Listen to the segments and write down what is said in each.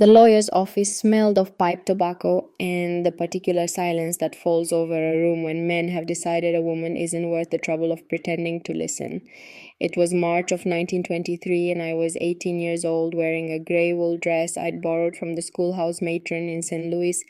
The lawyer's office smelled of pipe tobacco and the particular silence that falls over a room when men have decided a woman isn't worth the trouble of pretending to listen. It was March of 1923 and I was 18 years old, wearing a grey wool dress I'd borrowed from the schoolhouse matron in St. Louis,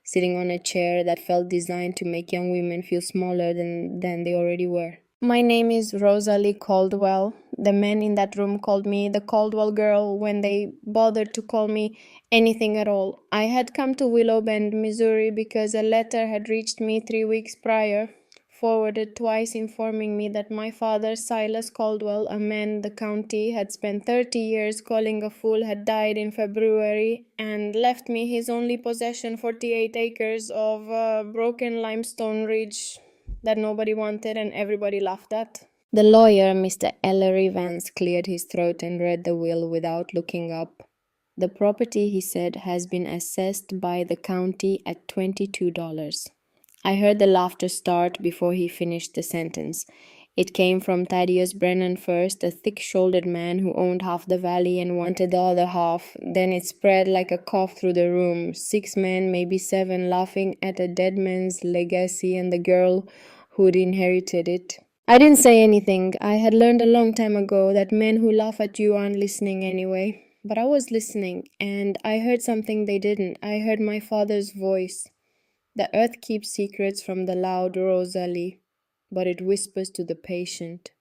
sitting on a chair that felt designed to make young women feel smaller than they already were. My name is Rosalie Caldwell. The men in that room called me the Caldwell girl when they bothered to call me anything at all. I had come to Willow Bend, Missouri because a letter had reached me 3 weeks prior, forwarded twice, informing me that my father, Silas Caldwell, a man the county had spent 30 years calling a fool, had died in February and left me his only possession, 48 acres of broken limestone ridge that nobody wanted and everybody laughed at. The lawyer, Mr. Ellery Vance, cleared his throat and read the will without looking up. The property, he said, has been assessed by the county at $22. I heard the laughter start before he finished the sentence. It came from Thaddeus Brennan first, a thick-shouldered man who owned half the valley and wanted the other half. Then it spread like a cough through the room. 6 men, maybe 7, laughing at a dead man's legacy and the girl who'd inherited it. I didn't say anything. I had learned a long time ago that men who laugh at you aren't listening anyway. But I was listening, and I heard something they didn't. I heard my father's voice. The earth keeps secrets from the loud, Rosalie, but it whispers to the patient.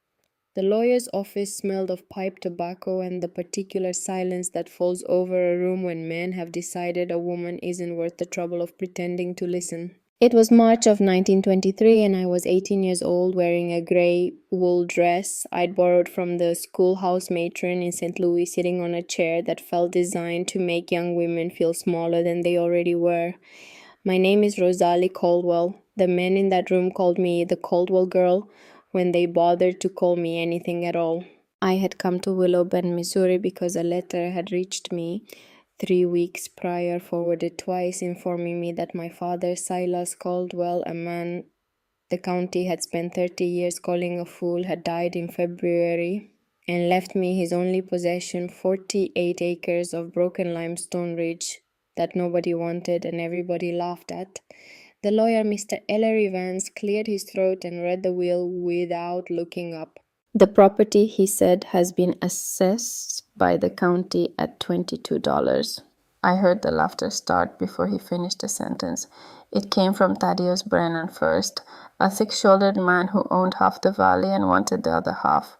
The lawyer's office smelled of pipe tobacco and the particular silence that falls over a room when men have decided a woman isn't worth the trouble of pretending to listen. It was March of 1923 and I was 18 years old, wearing a grey wool dress I'd borrowed from the schoolhouse matron in St. Louis, sitting on a chair that felt designed to make young women feel smaller than they already were. My name is Rosalie Caldwell. The men in that room called me the Caldwell girl when they bothered to call me anything at all. I had come to Willow Bend, Missouri because a letter had reached me 3 weeks prior, forwarded twice, informing me that my father, Silas Caldwell, a man the county had spent 30 years calling a fool, had died in February and left me his only possession, 48 acres of broken limestone ridge that nobody wanted and everybody laughed at. The lawyer, Mr. Ellery Vance, cleared his throat and read the will without looking up. The property, he said, has been assessed by the county at $22. I heard the laughter start before he finished the sentence. It came from Thaddeus Brennan first, a thick-shouldered man who owned half the valley and wanted the other half.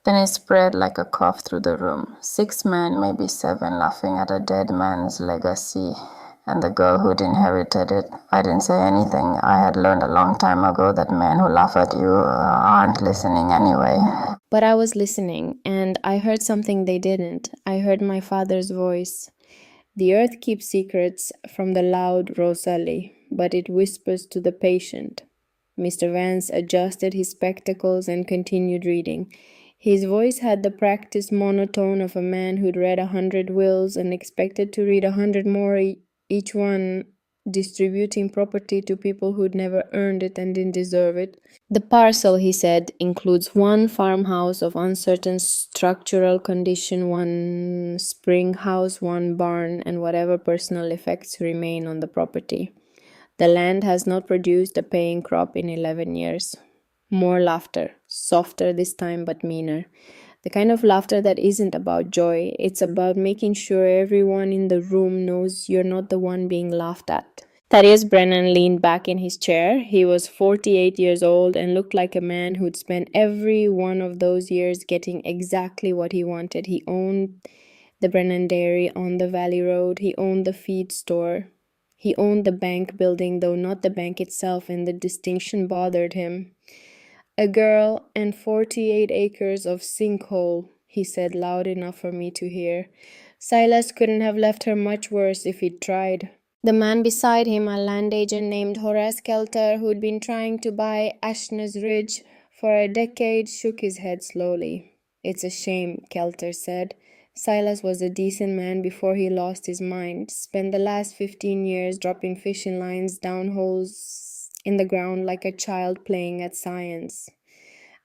Then it spread like a cough through the room. 6 men, maybe 7, laughing at a dead man's legacy and the girl who'd inherited it. I didn't say anything. I had learned a long time ago that men who laugh at you aren't listening anyway. But I was listening, and I heard something they didn't. I heard my father's voice. The earth keeps secrets from the loud, Rosalie, but it whispers to the patient. Mr. Vance adjusted his spectacles and continued reading. His voice had the practiced monotone of a man who'd read 100 wills and expected to read 100 more, each one distributing property to people who'd never earned it and didn't deserve it. The parcel, he said, includes 1 farmhouse of uncertain structural condition, 1 spring house, 1 barn, and whatever personal effects remain on the property. The land has not produced a paying crop in 11 years. More laughter, softer this time but meaner. The kind of laughter that isn't about joy, it's about making sure everyone in the room knows you're not the one being laughed at. Thaddeus Brennan leaned back in his chair. He was 48 years old and looked like a man who'd spent every one of those years getting exactly what he wanted. He owned the Brennan Dairy on the Valley Road. He owned the feed store. He owned the bank building, though not the bank itself, and the distinction bothered him. A girl and 48 acres of sinkhole, he said loud enough for me to hear. Silas couldn't have left her much worse if he'd tried. The man beside him, a land agent named Horace Kelter, who'd been trying to buy Ashner's Ridge for a decade, shook his head slowly. It's a shame, Kelter said. Silas was a decent man before he lost his mind. Spent the last 15 years dropping fishing lines down holes in the ground like a child playing at science.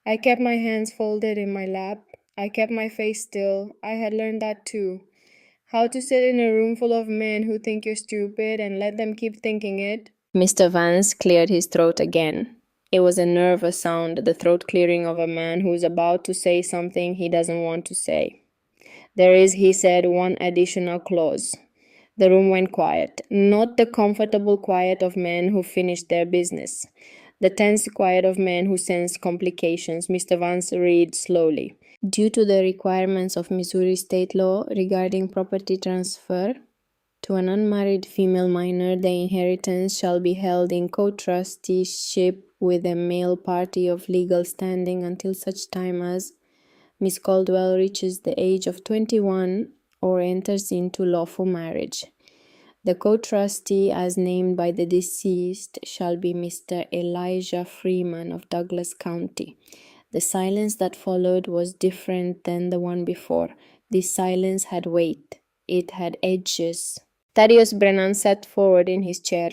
I kept my hands folded in my lap. I kept my face still. I had learned that too. How to sit in a room full of men who think you're stupid and let them keep thinking it? Mr. Vance cleared his throat again. It was a nervous sound, the throat clearing of a man who's about to say something he doesn't want to say. There is, he said, one additional clause. The room went quiet, not the comfortable quiet of men who finished their business. The tense quiet of men who sense complications. Mr. Vance read slowly. Due to the requirements of Missouri state law regarding property transfer to an unmarried female minor, the inheritance shall be held in co-trusteeship with a male party of legal standing until such time as Miss Caldwell reaches the age of 21 or enters into lawful marriage. The co-trustee, as named by the deceased, shall be Mr. Elijah Freeman of Douglas County. The silence that followed was different than the one before. This silence had weight. It had edges. Thaddeus Brennan sat forward in his chair.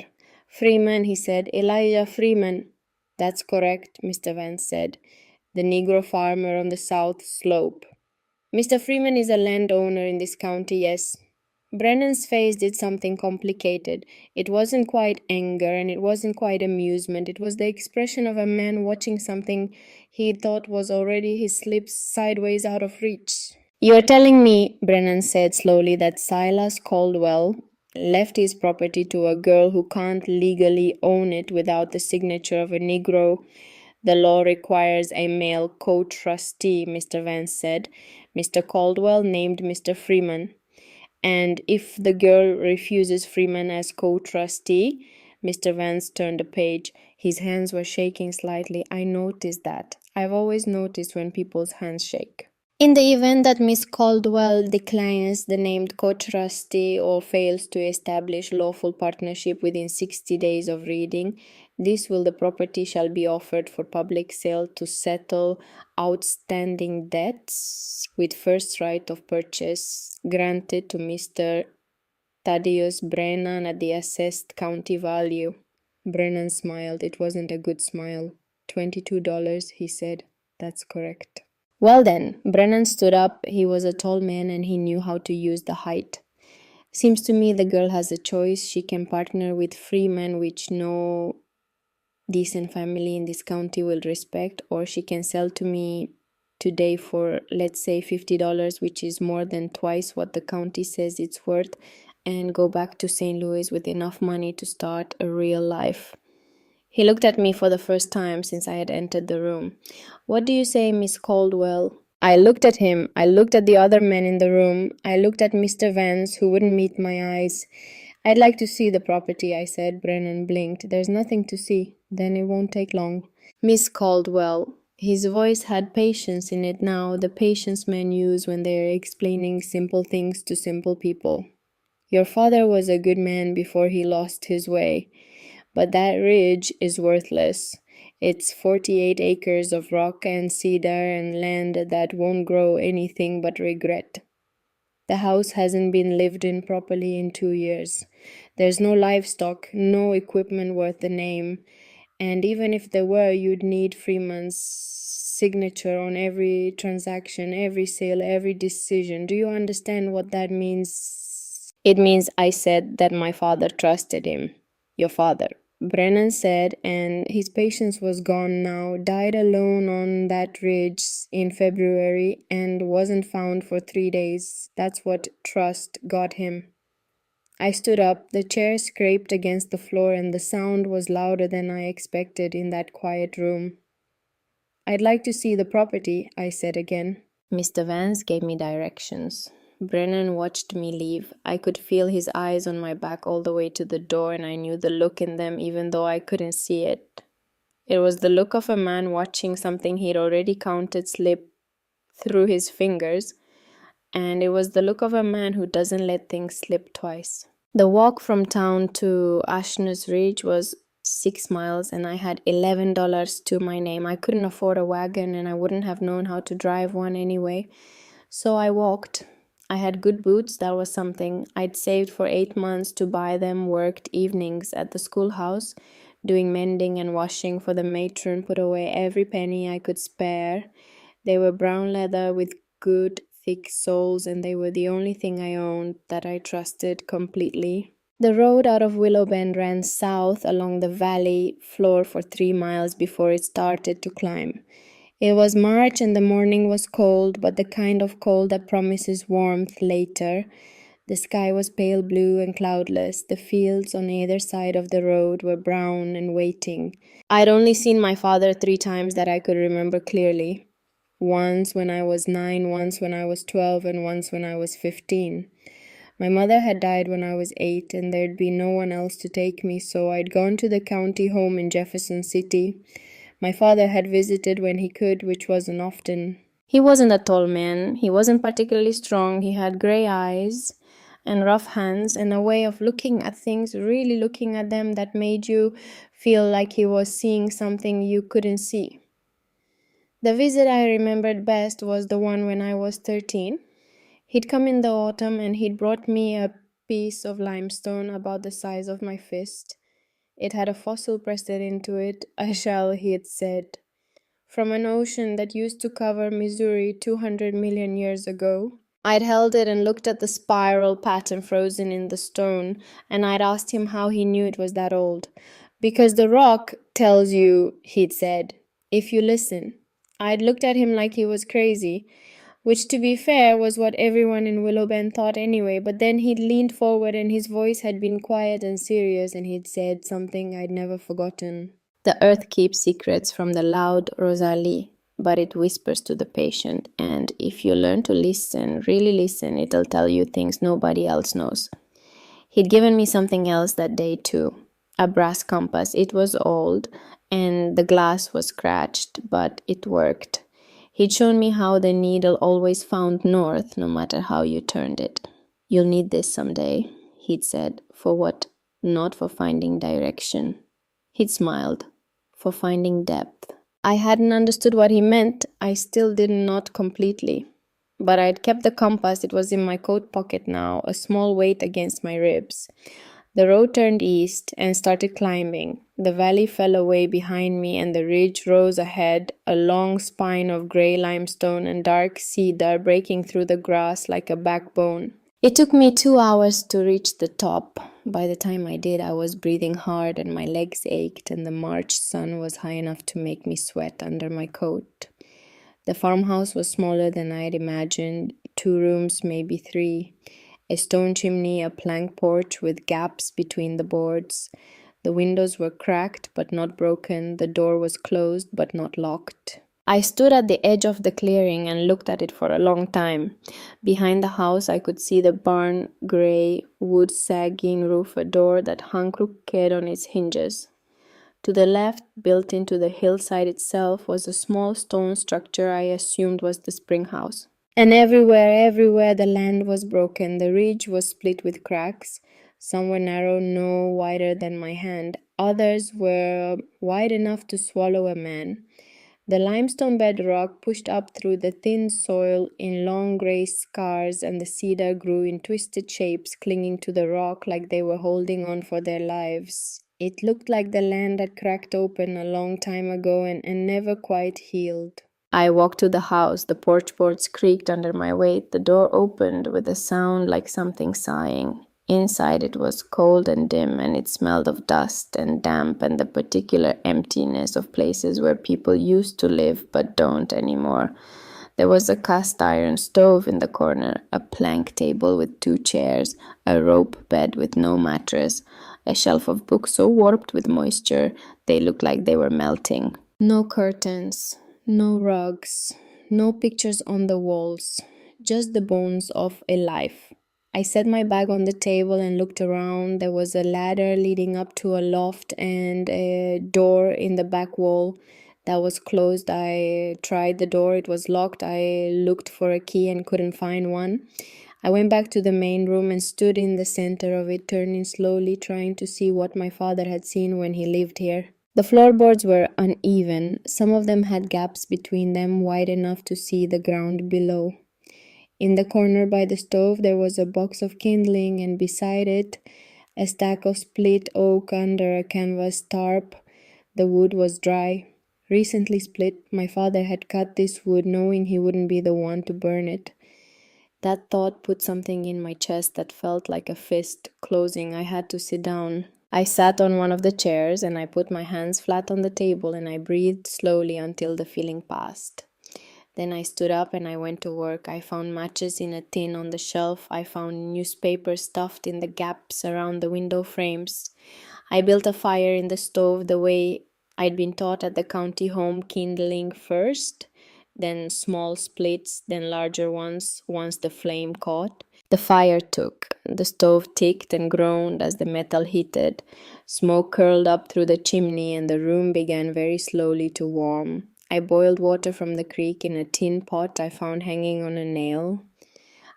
Freeman, he said. Elijah Freeman. That's correct, Mr. Vance said. The Negro farmer on the south slope. Mr. Freeman is a landowner in this county, yes. Brennan's face did something complicated. It wasn't quite anger and it wasn't quite amusement. It was the expression of a man watching something he thought was already his lips sideways out of reach. You're telling me, Brennan said slowly, that Silas Caldwell left his property to a girl who can't legally own it without the signature of a Negro. The law requires a male co-trustee, Mr. Vance said. Mr. Caldwell named Mr. Freeman. And if the girl refuses Freeman as co-trustee, Mr. Vance turned a page. His hands were shaking slightly. I noticed that. I've always noticed when people's hands shake. In the event that Miss Caldwell declines the named co-trustee or fails to establish lawful partnership within 60 days of reading, this will the property shall be offered for public sale to settle outstanding debts with first right of purchase granted to Mr. Thaddeus Brennan at the assessed county value. Brennan smiled. It wasn't a good smile. $22, he said. That's correct. Well then, Brennan stood up. He was a tall man and he knew how to use the height. Seems to me the girl has a choice. She can partner with Freeman, which no decent family in this county will respect, or she can sell to me today for, let's say, $50, which is more than twice what the county says it's worth, and go back to St. Louis with enough money to start a real life. He looked at me for the first time since I had entered the room. What do you say, Miss Caldwell? I looked at him. I looked at the other men in the room. I looked at Mr. Vance, who wouldn't meet my eyes. I'd like to see the property, I said. Brennan blinked. There's nothing to see. Then it won't take long. Miss Caldwell. His voice had patience in it now, the patience men use when they're explaining simple things to simple people. Your father was a good man before he lost his way. But that ridge is worthless. It's 48 acres of rock and cedar and land that won't grow anything but regret. The house hasn't been lived in properly in 2 years. There's no livestock, no equipment worth the name. And even if there were, you'd need Freeman's signature on every transaction, every sale, every decision. Do you understand what that means? It means, I said, that my father trusted him. Your father, Brennan said, and his patience was gone now, died alone on that ridge in February and wasn't found for 3 days. That's what trust got him. I stood up. The chair scraped against the floor and the sound was louder than I expected in that quiet room. I'd like to see the property, I said again. Mr. Vance gave me directions. Brennan watched me leave. I could feel his eyes on my back all the way to the door, and I knew the look in them even though I couldn't see it. It was the look of a man watching something he'd already counted slip through his fingers, and it was the look of a man who doesn't let things slip twice. The walk from town to Ashner's Ridge was 6 miles, and I had $11 to my name. I couldn't afford a wagon, and I wouldn't have known how to drive one anyway, so I walked. I had good boots, that was something. I'd saved for 8 months to buy them, worked evenings at the schoolhouse, doing mending and washing for the matron, put away every penny I could spare. They were brown leather with good thick soles, and they were the only thing I owned that I trusted completely. The road out of Willow Bend ran south along the valley floor for 3 miles before it started to climb. It was March and the morning was cold, but the kind of cold that promises warmth later. The sky was pale blue and cloudless. The fields on either side of the road were brown and waiting. I'd only seen my father 3 times that I could remember clearly. Once when I was 9, once when I was 12, and once when I was 15. My mother had died when I was 8, and there'd be no one else to take me, so I'd gone to the county home in Jefferson City. My father had visited when he could, which wasn't often. He wasn't a tall man. He wasn't particularly strong. He had gray eyes and rough hands and a way of looking at things, really looking at them, that made you feel like he was seeing something you couldn't see. The visit I remembered best was the one when I was 13. He'd come in the autumn and he'd brought me a piece of limestone about the size of my fist. It had a fossil pressed into it, a shell, he had said, from an ocean that used to cover Missouri 200 million years ago. I'd held it and looked at the spiral pattern frozen in the stone, and I'd asked him how he knew it was that old. Because the rock tells you, he'd said, if you listen. I'd looked at him like he was crazy, which, to be fair, was what everyone in Willow Bend thought anyway, but then he'd leaned forward and his voice had been quiet and serious, and he'd said something I'd never forgotten. The earth keeps secrets from the loud Rosalie, but it whispers to the patient, and if you learn to listen, really listen, it'll tell you things nobody else knows. He'd given me something else that day too, a brass compass. It was old, and the glass was scratched, but it worked. He'd shown me how the needle always found north, no matter how you turned it. You'll need this someday, he'd said. For what? Not for finding direction. He'd smiled. For finding depth. I hadn't understood what he meant. I still did not completely. But I'd kept the compass. It was in my coat pocket now, a small weight against my ribs. The road turned east and started climbing. The valley fell away behind me and the ridge rose ahead, a long spine of gray limestone and dark cedar breaking through the grass like a backbone. It took me 2 hours to reach the top. By the time I did, I was breathing hard and my legs ached, and the March sun was high enough to make me sweat under my coat. The farmhouse was smaller than I had imagined, 2 rooms, maybe 3. A stone chimney, a plank porch with gaps between the boards. The windows were cracked but not broken. The door was closed but not locked. I stood at the edge of the clearing and looked at it for a long time. Behind the house I could see the barn gray wood sagging roof, a door that hung crooked on its hinges. To the left, built into the hillside itself, was a small stone structure I assumed was the spring house. And everywhere the land was broken. The ridge was split with cracks. Some were narrow, no wider than my hand. Others were wide enough to swallow a man. The limestone bedrock pushed up through the thin soil in long gray scars, and the cedar grew in twisted shapes, clinging to the rock like they were holding on for their lives. It looked like the land had cracked open a long time ago and never quite healed. I walked to the house. The porch boards creaked under my weight. The door opened with a sound like something sighing. Inside it was cold and dim, and it smelled of dust and damp and the particular emptiness of places where people used to live but don't anymore. There was a cast iron stove in the corner, a plank table with 2 chairs, a rope bed with no mattress, a shelf of books so warped with moisture they looked like they were melting. No curtains, no rugs, no pictures on the walls, just the bones of a life. I set my bag on the table and looked around. There was a ladder leading up to a loft and a door in the back wall that was closed. I tried the door. It was locked. I looked for a key and couldn't find one. I went back to the main room and stood in the center of it, turning slowly, trying to see what my father had seen when he lived here. The floorboards were uneven. Some of them had gaps between them wide enough to see the ground below. In the corner by the stove there was a box of kindling, and beside it a stack of split oak under a canvas tarp. The wood was dry, recently split. My father had cut this wood knowing he wouldn't be the one to burn it. That thought put something in my chest that felt like a fist closing. I had to sit down. I sat on one of the chairs and I put my hands flat on the table and I breathed slowly until the feeling passed. Then I stood up and I went to work. I found matches in a tin on the shelf. I found newspaper stuffed in the gaps around the window frames. I built a fire in the stove the way I'd been taught at the county home, kindling first, then small splits, then larger ones once the flame caught. The fire took. The stove ticked and groaned as the metal heated. Smoke curled up through the chimney and the room began very slowly to warm. I boiled water from the creek in a tin pot I found hanging on a nail.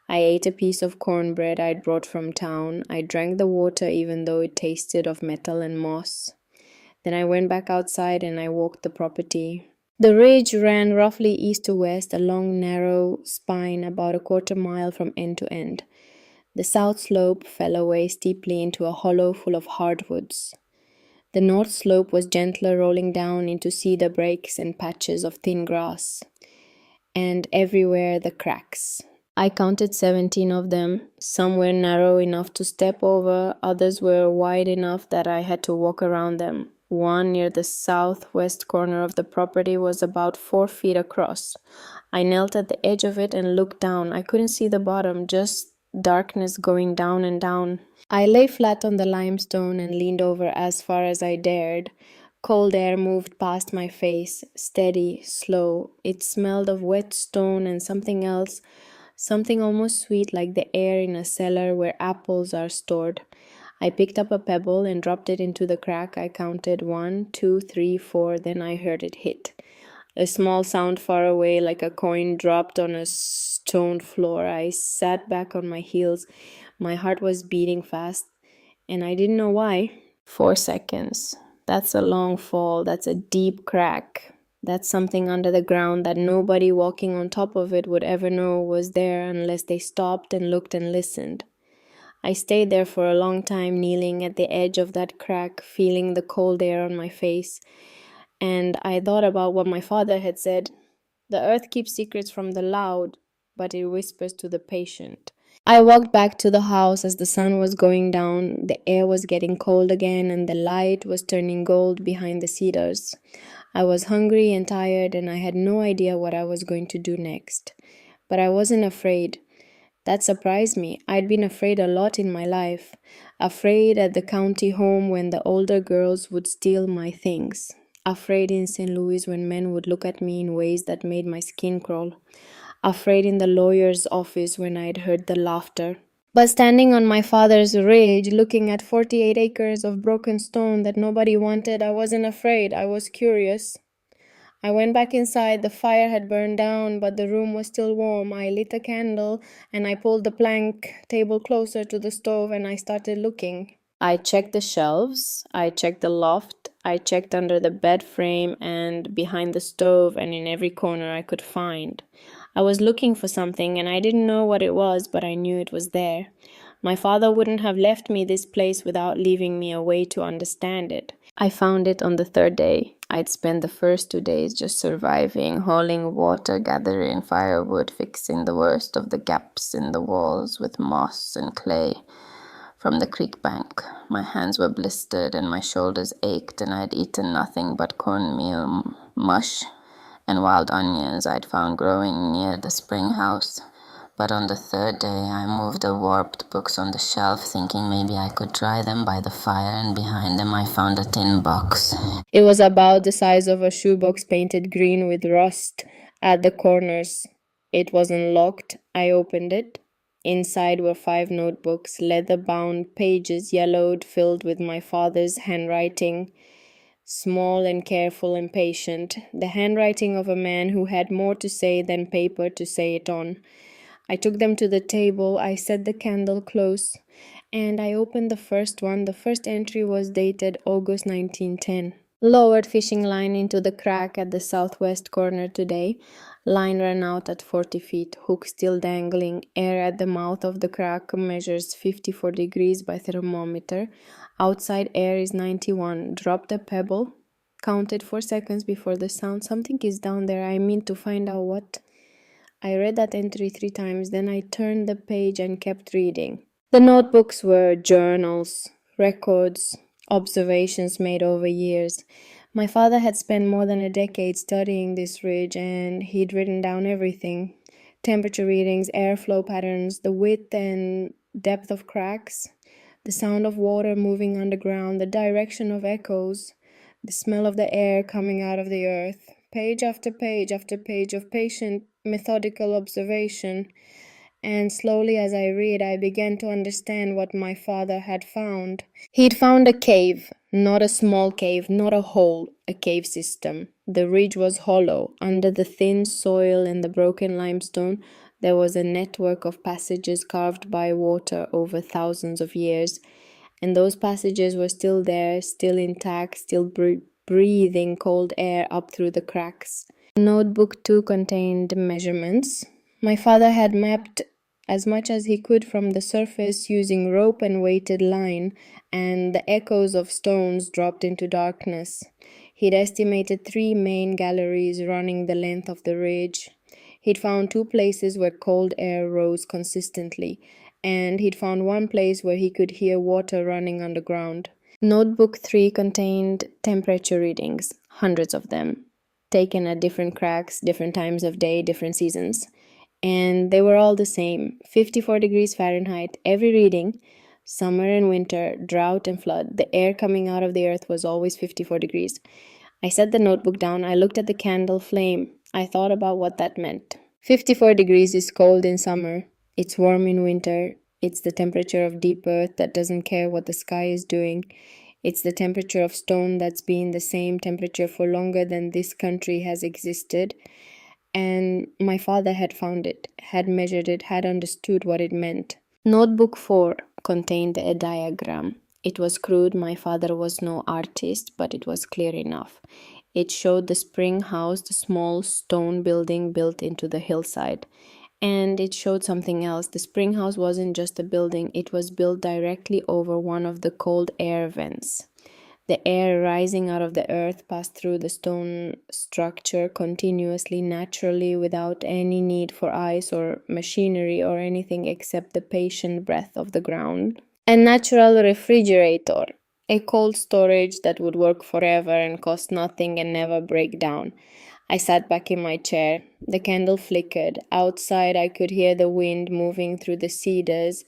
I ate a piece of cornbread I'd brought from town. I drank the water even though it tasted of metal and moss. Then I went back outside and I walked the property. The ridge ran roughly east to west, a long narrow spine about a quarter mile from end to end. The south slope fell away steeply into a hollow full of hardwoods. The north slope was gentler, rolling down into cedar breaks and patches of thin grass. And everywhere the cracks. I counted 17 of them. Some were narrow enough to step over, others were wide enough that I had to walk around them. One near the southwest corner of the property was about 4 feet across. I knelt at the edge of it and looked down. I couldn't see the bottom, just darkness going down and down. I lay flat on the limestone and leaned over as far as I dared. Cold air moved past my face, steady, slow. It smelled of wet stone and something else, something almost sweet like the air in a cellar where apples are stored. I picked up a pebble and dropped it into the crack. I counted 1, 2, 3, 4, then I heard it hit. A small sound far away, like a coin dropped on a stone floor. I sat back on my heels. My heart was beating fast, and I didn't know why. 4 seconds. That's a long fall. That's a deep crack. That's something under the ground that nobody walking on top of it would ever know was there unless they stopped and looked and listened. I stayed there for a long time, kneeling at the edge of that crack, feeling the cold air on my face. And I thought about what my father had said. The earth keeps secrets from the loud, but it whispers to the patient. I walked back to the house as the sun was going down. The air was getting cold again, and the light was turning gold behind the cedars. I was hungry and tired, and I had no idea what I was going to do next. But I wasn't afraid. That surprised me. I'd been afraid a lot in my life. Afraid at the county home when the older girls would steal my things. Afraid in St. Louis when men would look at me in ways that made my skin crawl. Afraid in the lawyer's office when I'd heard the laughter. But standing on my father's ridge, looking at 48 acres of broken stone that nobody wanted, I wasn't afraid. I was curious. I went back inside. The fire had burned down, but the room was still warm. I lit a candle and I pulled the plank table closer to the stove and I started looking. I checked the shelves, I checked the loft, I checked under the bed frame and behind the stove and in every corner I could find. I was looking for something and I didn't know what it was, but I knew it was there. My father wouldn't have left me this place without leaving me a way to understand it. I found it on the third day. I'd spent the first 2 days just surviving, hauling water, gathering firewood, fixing the worst of the gaps in the walls with moss and clay from the creek bank. My hands were blistered and my shoulders ached, and I'd eaten nothing but cornmeal mush and wild onions I'd found growing near the spring house. But on the third day, I moved the warped books on the shelf, thinking maybe I could try them by the fire, and behind them I found a tin box. It was about the size of a shoebox, painted green with rust at the corners. It wasn't locked. I opened it. Inside were 5 notebooks, leather-bound pages, yellowed, filled with my father's handwriting. Small and careful and patient, the handwriting of a man who had more to say than paper to say it on. I took them to the table, I set the candle close, and I opened the first one. The first entry was dated August 1910. Lowered fishing line into the crack at the southwest corner today. Line ran out at 40 feet, hook still dangling. Air at the mouth of the crack measures 54 degrees by thermometer. Outside air is 91. Dropped a pebble. Counted 4 seconds before the sound. Something is down there. I mean to find out what. I read that entry 3 times, then I turned the page and kept reading. The notebooks were journals, records, observations made over years. My father had spent more than a decade studying this ridge, and he'd written down everything: temperature readings, airflow patterns, the width and depth of cracks, the sound of water moving underground, the direction of echoes, the smell of the air coming out of the earth. Page after page after page of patient, methodical observation. And slowly as I read, I began to understand what my father had found. He'd found a cave, not a small cave, not a hole, a cave system. The ridge was hollow. Under the thin soil and the broken limestone, there was a network of passages carved by water over thousands of years. And those passages were still there, still intact, still breathing cold air up through the cracks. Notebook 2 contained measurements. My father had mapped as much as he could from the surface using rope and weighted line, and the echoes of stones dropped into darkness. He'd estimated 3 main galleries running the length of the ridge. He'd found 2 places where cold air rose consistently, and he'd found 1 place where he could hear water running underground. Notebook 3 contained temperature readings, hundreds of them, taken at different cracks, different times of day, different seasons. And they were all the same, 54 degrees Fahrenheit, every reading. Summer and winter, drought and flood, the air coming out of the earth was always 54 degrees. I set the notebook down, I looked at the candle flame. I thought about what that meant. 54 degrees is cold in summer, it's warm in winter, it's the temperature of deep earth that doesn't care what the sky is doing. It's the temperature of stone that's been the same temperature for longer than this country has existed. And my father had found it, had measured it, had understood what it meant. Notebook 4 contained a diagram. It was crude, my father was no artist, but it was clear enough. It showed the spring house, the small stone building built into the hillside. And it showed something else. The spring house wasn't just a building, it was built directly over one of the cold air vents. The air rising out of the earth passed through the stone structure continuously, naturally, without any need for ice or machinery or anything except the patient breath of the ground. A natural refrigerator, a cold storage that would work forever and cost nothing and never break down. I sat back in my chair. The candle flickered. Outside, I could hear the wind moving through the cedars,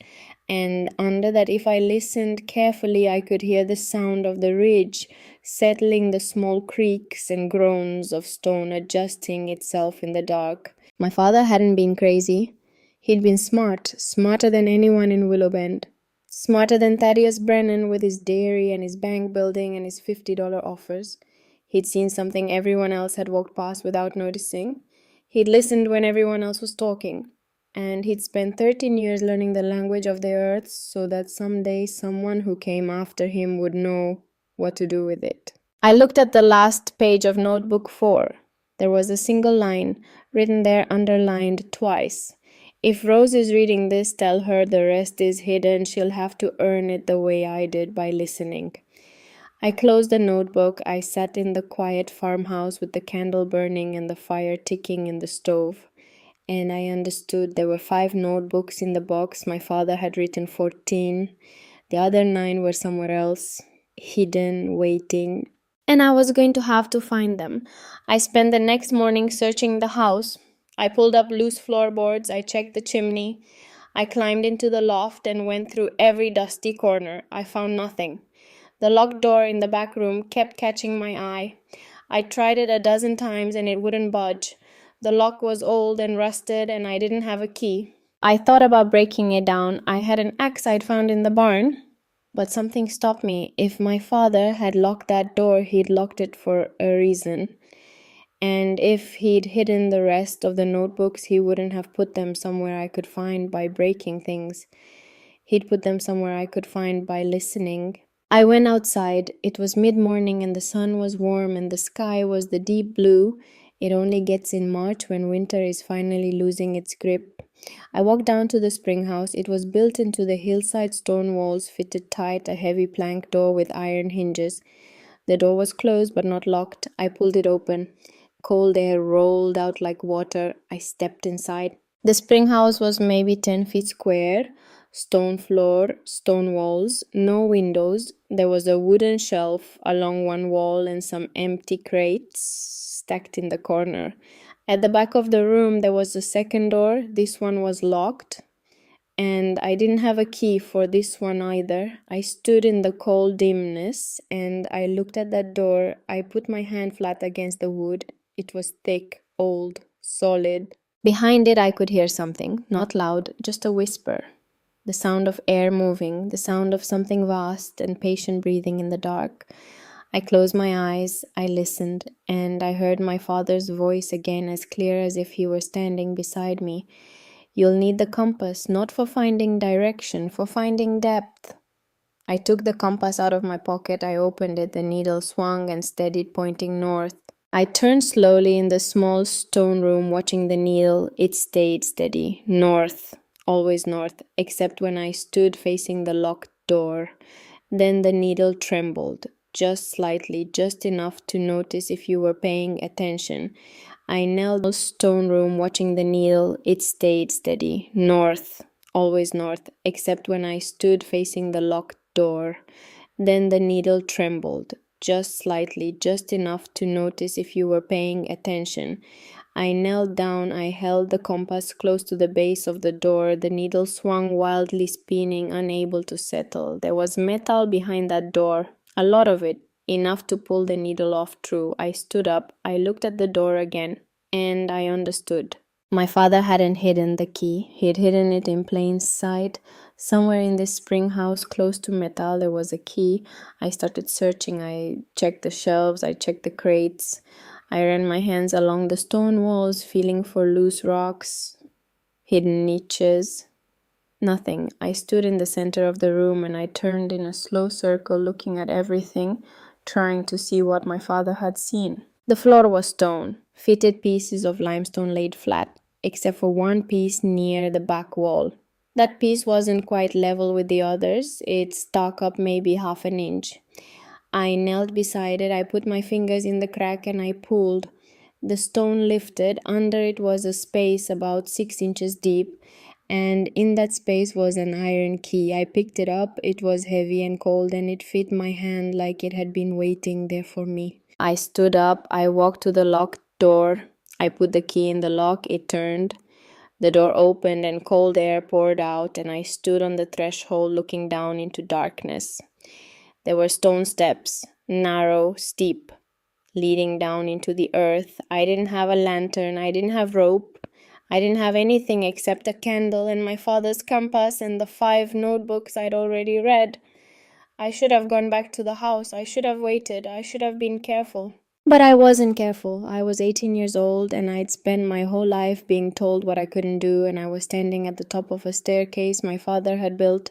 and under that, if I listened carefully, I could hear the sound of the ridge settling, the small creaks and groans of stone adjusting itself in the dark. My father hadn't been crazy. He'd been smart, smarter than anyone in Willow Bend. Smarter than Thaddeus Brennan with his dairy and his bank building and his $50 offers. He'd seen something everyone else had walked past without noticing. He'd listened when everyone else was talking. And he'd spent 13 years learning the language of the earth so that someday someone who came after him would know what to do with it. I looked at the last page of Notebook 4. There was a single line, written there underlined twice. If Rose is reading this, tell her the rest is hidden. She'll have to earn it the way I did, by listening. I closed the notebook. I sat in the quiet farmhouse with the candle burning and the fire ticking in the stove. And I understood there were 5 notebooks in the box. My father had written 14. The other 9 were somewhere else, hidden, waiting. And I was going to have to find them. I spent the next morning searching the house. I pulled up loose floorboards. I checked the chimney. I climbed into the loft and went through every dusty corner. I found nothing. The locked door in the back room kept catching my eye. I tried it a dozen times and it wouldn't budge. The lock was old and rusted and I didn't have a key. I thought about breaking it down. I had an axe I'd found in the barn. But something stopped me. If my father had locked that door, he'd locked it for a reason. And if he'd hidden the rest of the notebooks, he wouldn't have put them somewhere I could find by breaking things. He'd put them somewhere I could find by listening. I went outside. It was mid-morning and the sun was warm and the sky was the deep blue it only gets in March when winter is finally losing its grip. I walked down to the spring house. It was built into the hillside stone walls, fitted tight, a heavy plank door with iron hinges. The door was closed but not locked. I pulled it open. Cold air rolled out like water. I stepped inside. The spring house was maybe 10 feet square. Stone floor, stone walls, no windows. There was a wooden shelf along one wall and some empty crates stacked in the corner. At the back of the room, there was a second door. This one was locked, and I didn't have a key for this one either. I stood in the cold dimness and I looked at that door. I put my hand flat against the wood. It was thick, old, solid. Behind it, I could hear something, not loud, just a whisper. The sound of air moving, the sound of something vast and patient breathing in the dark. I closed my eyes, I listened, and I heard my father's voice again, as clear as if he were standing beside me. You'll need the compass, not for finding direction, for finding depth. I took the compass out of my pocket, I opened it, the needle swung and steadied, pointing north. I turned slowly in the small stone room, watching the needle. It stayed steady, north, always north, except when I stood facing the locked door. Then the needle trembled, just slightly, just enough to notice if you were paying attention. I knelt in the stone room, watching the needle. It stayed steady, north, always north, except when I stood facing the locked door. Then the needle trembled, just slightly, just enough to notice if you were paying attention. I knelt down, I held the compass close to the base of the door. The needle swung wildly, spinning, unable to settle. There was metal behind that door, a lot of it, enough to pull the needle off true. I stood up, I looked at the door again, and I understood. My father hadn't hidden the key. He'd hidden it in plain sight. Somewhere in this spring house close to metal there was a key. I started searching. I checked the shelves, I checked the crates. I ran my hands along the stone walls, feeling for loose rocks, hidden niches. Nothing. I stood in the center of the room and I turned in a slow circle, looking at everything, trying to see what my father had seen. The floor was stone, fitted pieces of limestone laid flat, except for one piece near the back wall. That piece wasn't quite level with the others. It stuck up maybe half an inch. I knelt beside it. I put my fingers in the crack and I pulled. The stone lifted. Under it was a space about 6 inches deep, and in that space was an iron key. I picked it up. It was heavy and cold, and it fit my hand like it had been waiting there for me. I stood up. I walked to the locked door. I put the key in the lock. It turned. The door opened and cold air poured out, and I stood on the threshold looking down into darkness. There were stone steps, narrow, steep, leading down into the earth. I didn't have a lantern. I didn't have rope. I didn't have anything except a candle and my father's compass and the 5 notebooks I'd already read. I should have gone back to the house. I should have waited. I should have been careful. But I wasn't careful. I was 18 years old and I'd spent my whole life being told what I couldn't do, and I was standing at the top of a staircase my father had built,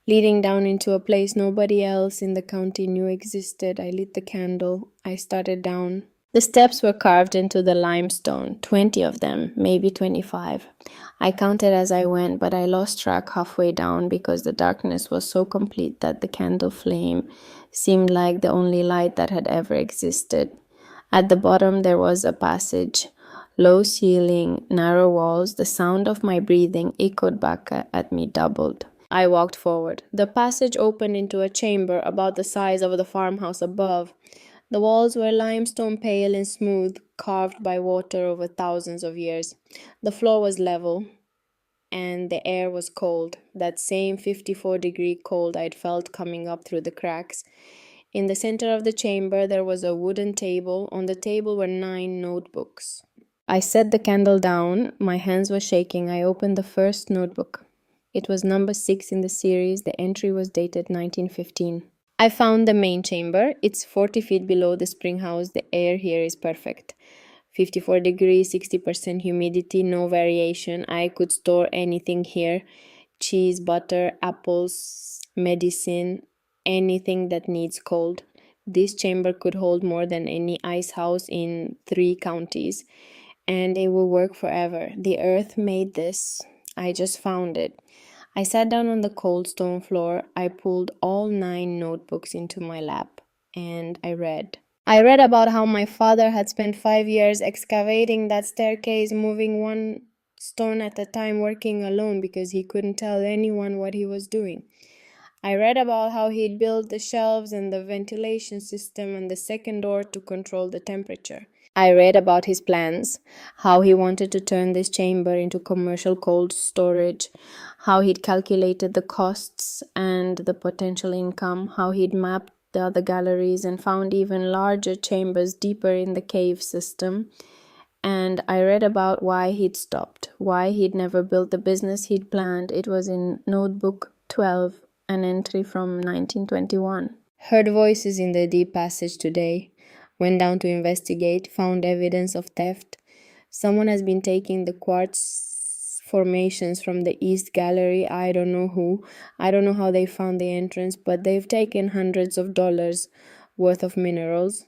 leading down into a place nobody else in the county knew existed. I lit the candle. I started down. The steps were carved into the limestone, 20 of them, maybe 25. I counted as I went, but I lost track halfway down because the darkness was so complete that the candle flame seemed like the only light that had ever existed. At the bottom there was a passage, low ceiling, narrow walls. The sound of my breathing echoed back at me, doubled. I walked forward. The passage opened into a chamber about the size of the farmhouse above. The walls were limestone, pale and smooth, carved by water over thousands of years. The floor was level, and the air was cold, that same 54-degree cold I'd felt coming up through the cracks. In the center of the chamber there was a wooden table. On the table were 9 notebooks. I set the candle down. My hands were shaking. I opened the first notebook. It was number 6 in the series. The entry was dated 1915. I found the main chamber. It's 40 feet below the spring house. The air here is perfect. 54 degrees, 60% humidity, no variation. I could store anything here. Cheese, butter, apples, medicine, anything that needs cold. This chamber could hold more than any ice house in 3 counties, and it will work forever. The earth made this. I just found it. I sat down on the cold stone floor. I pulled all 9 notebooks into my lap, and I read. I read about how my father had spent 5 years excavating that staircase, moving one stone at a time, working alone because he couldn't tell anyone what he was doing. I read about how he'd built the shelves and the ventilation system and the second door to control the temperature. I read about his plans, how he wanted to turn this chamber into commercial cold storage, how he'd calculated the costs and the potential income, how he'd mapped the other galleries and found even larger chambers deeper in the cave system. And I read about why he'd stopped, why he'd never built the business he'd planned. It was in Notebook 12, an entry from 1921. Heard voices in the deep passage today. Went down to investigate, found evidence of theft. Someone has been taking the quartz formations from the East Gallery. I don't know who. I don't know how they found the entrance, but they've taken hundreds of dollars worth of minerals.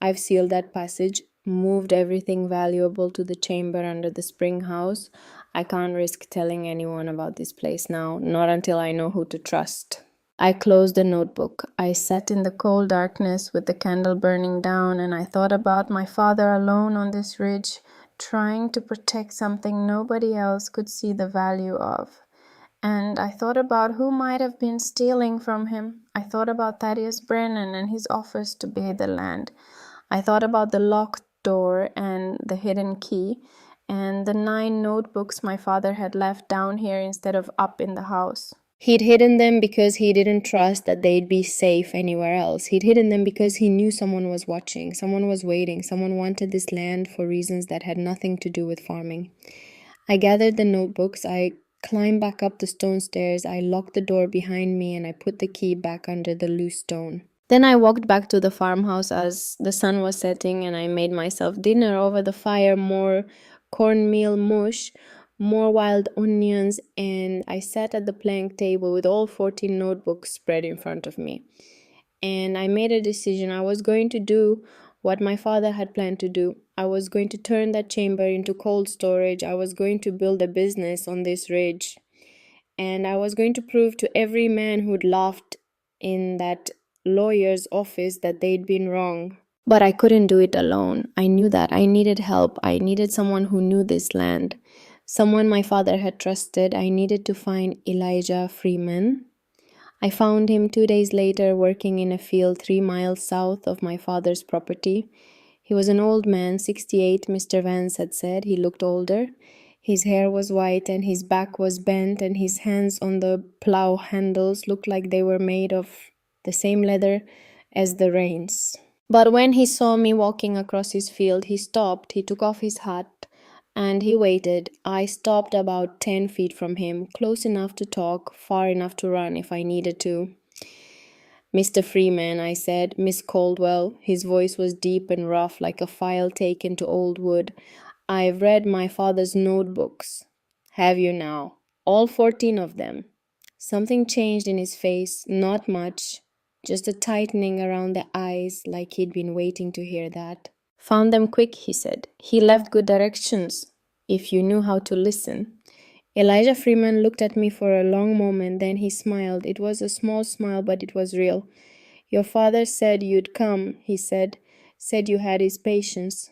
I've sealed that passage, moved everything valuable to the chamber under the spring house. I can't risk telling anyone about this place now, not until I know who to trust. I closed the notebook. I sat in the cold darkness with the candle burning down, and I thought about my father alone on this ridge, trying to protect something nobody else could see the value of. And I thought about who might have been stealing from him. I thought about Thaddeus Brennan and his offers to pay the land. I thought about the locked door and the hidden key, and the 9 notebooks my father had left down here instead of up in the house. He'd hidden them because he didn't trust that they'd be safe anywhere else. He'd hidden them because he knew someone was watching, someone was waiting, someone wanted this land for reasons that had nothing to do with farming. I gathered the notebooks, I climbed back up the stone stairs, I locked the door behind me, and I put the key back under the loose stone. Then I walked back to the farmhouse as the sun was setting, and I made myself dinner over the fire, more cornmeal mush, more wild onions, and I sat at the plank table with all 14 notebooks spread in front of me. And I made a decision. I was going to do what my father had planned to do. I was going to turn that chamber into cold storage. I was going to build a business on this ridge. And I was going to prove to every man who'd laughed in that lawyer's office that they'd been wrong. But I couldn't do it alone. I knew that. I needed help. I needed someone who knew this land. Someone my father had trusted. I needed to find Elijah Freeman. I found him 2 days later working in a field 3 miles south of my father's property. He was an old man, 68, Mr. Vance had said. He looked older. His hair was white and his back was bent, and his hands on the plow handles looked like they were made of the same leather as the reins. But when he saw me walking across his field, he stopped, he took off his hat, and he waited. I stopped about 10 feet from him, close enough to talk, far enough to run if I needed to. Mr. Freeman, I said. Miss Caldwell. His voice was deep and rough, like a file taken to old wood. I've read my father's notebooks. Have you now? All 14 of them. Something changed in his face, not much, just a tightening around the eyes, like he'd been waiting to hear that. Found them quick, he said. He left good directions, if you knew how to listen. Elijah Freeman looked at me for a long moment, then he smiled. It was a small smile, but it was real. Your father said you'd come, he said. Said you had his patience.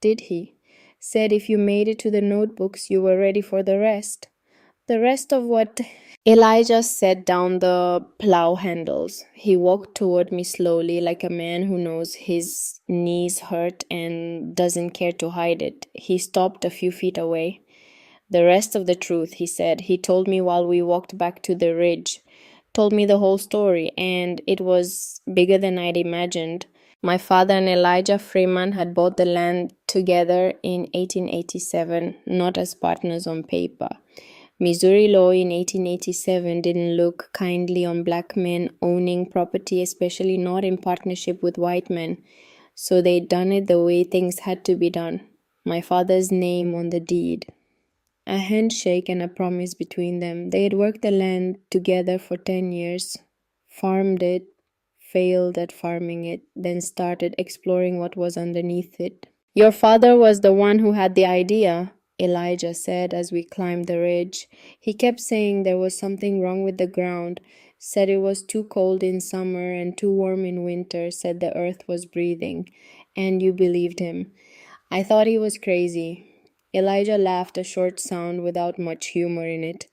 Did he? Said if you made it to the notebooks, you were ready for the rest. The rest of what? Elijah set down the plow handles. He walked toward me slowly, like a man who knows his knees hurt and doesn't care to hide it. He stopped a few feet away. The rest of the truth, he said. He told me while we walked back to the ridge. Told me the whole story, and it was bigger than I'd imagined. My father and Elijah Freeman had bought the land together in 1887, not as partners on paper. Missouri law in 1887 didn't look kindly on black men owning property, especially not in partnership with white men. So they'd done it the way things had to be done. My father's name on the deed. A handshake and a promise between them. They had worked the land together for 10 years, farmed it, failed at farming it, then started exploring what was underneath it. Your father was the one who had the idea, Elijah said as we climbed the ridge. He kept saying there was something wrong with the ground. Said it was too cold in summer and too warm in winter, said the earth was breathing. And you believed him. I thought he was crazy. Elijah laughed, a short sound without much humor in it.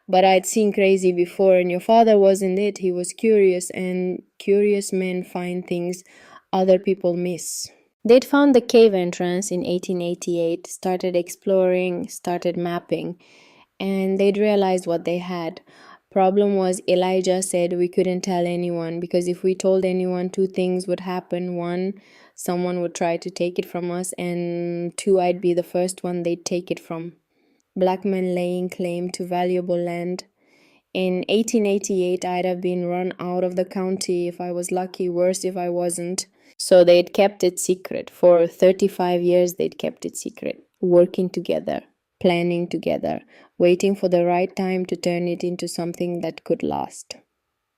But I'd seen crazy before, and your father wasn't it. He was curious, and curious men find things other people miss. They'd found the cave entrance in 1888, started exploring, started mapping, and they'd realized what they had. Problem was, Elijah said we couldn't tell anyone because if we told anyone, two things would happen. One, someone would try to take it from us, and two, I'd be the first one they'd take it from. Black men laying claim to valuable land. In 1888, I'd have been run out of the county if I was lucky, worse if I wasn't. So they'd kept it secret. For 35 years, they'd kept it secret, working together, planning together, waiting for the right time to turn it into something that could last.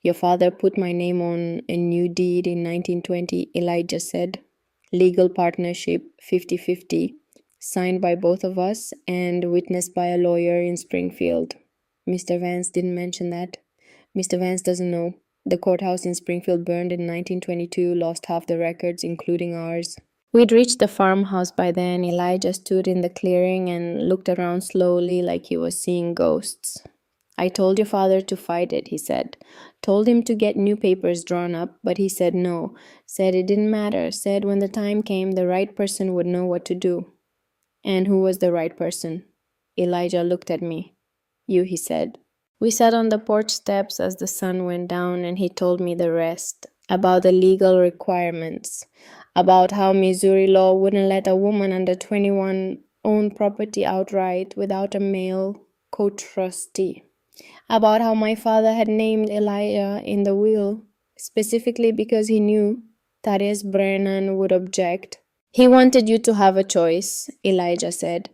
Your father put my name on a new deed in 1920, Elijah said. Legal partnership, 50-50, signed by both of us and witnessed by a lawyer in Springfield. Mr. Vance didn't mention that. Mr. Vance doesn't know. The courthouse in Springfield burned in 1922, lost half the records, including ours. We'd reached the farmhouse by then. Elijah stood in the clearing and looked around slowly like he was seeing ghosts. I told your father to fight it, he said. Told him to get new papers drawn up, but he said no. Said it didn't matter. Said when the time came, the right person would know what to do. And who was the right person? Elijah looked at me. You, he said. We sat on the porch steps as the sun went down, and he told me the rest, about the legal requirements, about how Missouri law wouldn't let a woman under 21 own property outright without a male co-trustee, about how my father had named Elijah in the will, specifically because he knew Thaddeus Brennan would object. He wanted you to have a choice, Elijah said.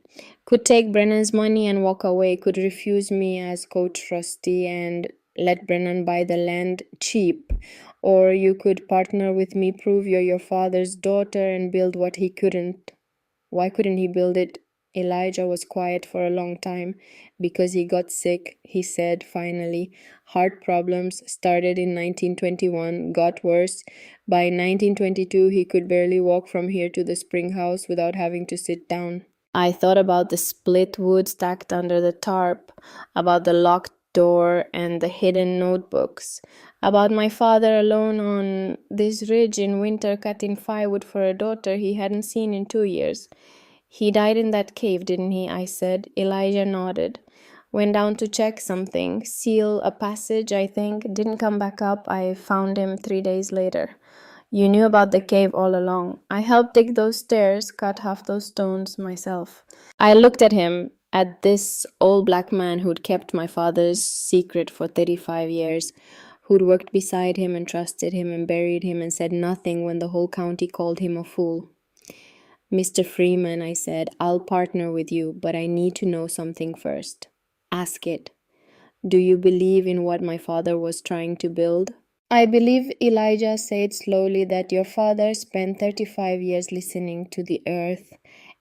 Could take Brennan's money and walk away, could refuse me as co-trustee and let Brennan buy the land cheap. Or you could partner with me, prove you're your father's daughter, and build what he couldn't. Why couldn't he build it? Elijah was quiet for a long time. Because he got sick, he said finally. Heart problems started in 1921, got worse. By 1922, he could barely walk from here to the spring house without having to sit down. I thought about the split wood stacked under the tarp, about the locked door and the hidden notebooks, about my father alone on this ridge in winter cutting firewood for a daughter he hadn't seen in 2 years. He died in that cave, didn't he? I said. Elijah nodded. Went down to check something. Seal a passage, I think. Didn't come back up. I found him 3 days later. You knew about the cave all along. I helped dig those stairs, cut half those stones myself. I looked at him, at this old black man who'd kept my father's secret for 35 years, who'd worked beside him and trusted him and buried him and said nothing when the whole county called him a fool. Mr. Freeman, I said, I'll partner with you, but I need to know something first. Ask it. Do you believe in what my father was trying to build? I believe, Elijah said slowly, that your father spent 35 years listening to the earth,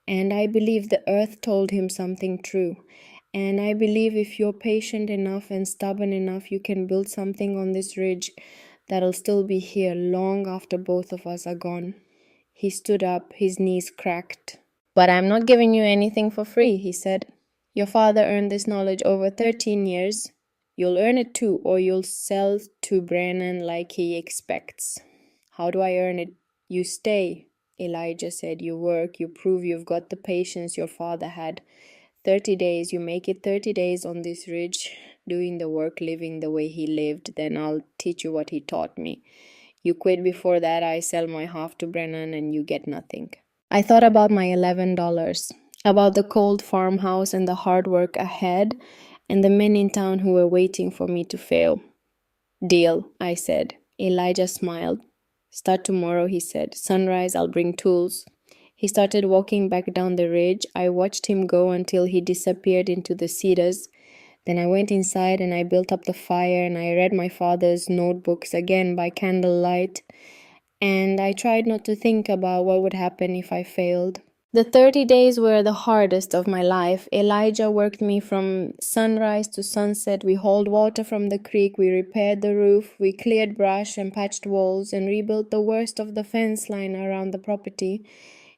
and I believe the earth told him something true. And I believe if you're patient enough and stubborn enough, you can build something on this ridge that'll still be here long after both of us are gone. He stood up, his knees cracked. But I'm not giving you anything for free, he said. Your father earned this knowledge over 13 years. You'll earn it too, or you'll sell to Brennan like he expects. How do I earn it? You stay, Elijah said. You work, you prove you've got the patience your father had. 30 days, you make it 30 days on this ridge, doing the work, living the way he lived. Then I'll teach you what he taught me. You quit before that, I sell my half to Brennan and you get nothing. I thought about my $11, about the cold farmhouse and the hard work ahead, and the men in town who were waiting for me to fail. Deal, I said. Elijah smiled. Start tomorrow, he said. Sunrise, I'll bring tools. He started walking back down the ridge. I watched him go until he disappeared into the cedars. Then I went inside and I built up the fire and I read my father's notebooks again by candlelight. And I tried not to think about what would happen if I failed. The 30 days were the hardest of my life. Elijah worked me from sunrise to sunset. We hauled water from the creek, we repaired the roof, we cleared brush and patched walls, and rebuilt the worst of the fence line around the property.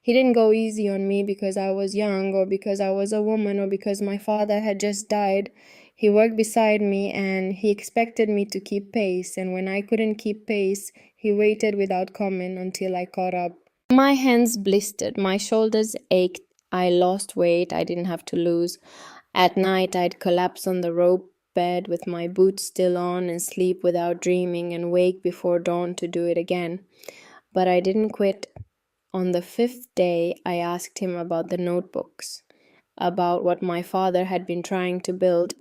He didn't go easy on me because I was young, or because I was a woman, or because my father had just died. He worked beside me and he expected me to keep pace, and when I couldn't keep pace, he waited without comment until I caught up. My hands blistered, my shoulders ached, I lost weight I didn't have to lose. At night I'd collapse on the rope bed with my boots still on and sleep without dreaming and wake before dawn to do it again. But I didn't quit. On the 5th day, I asked him about the notebooks, about what my father had been trying to build.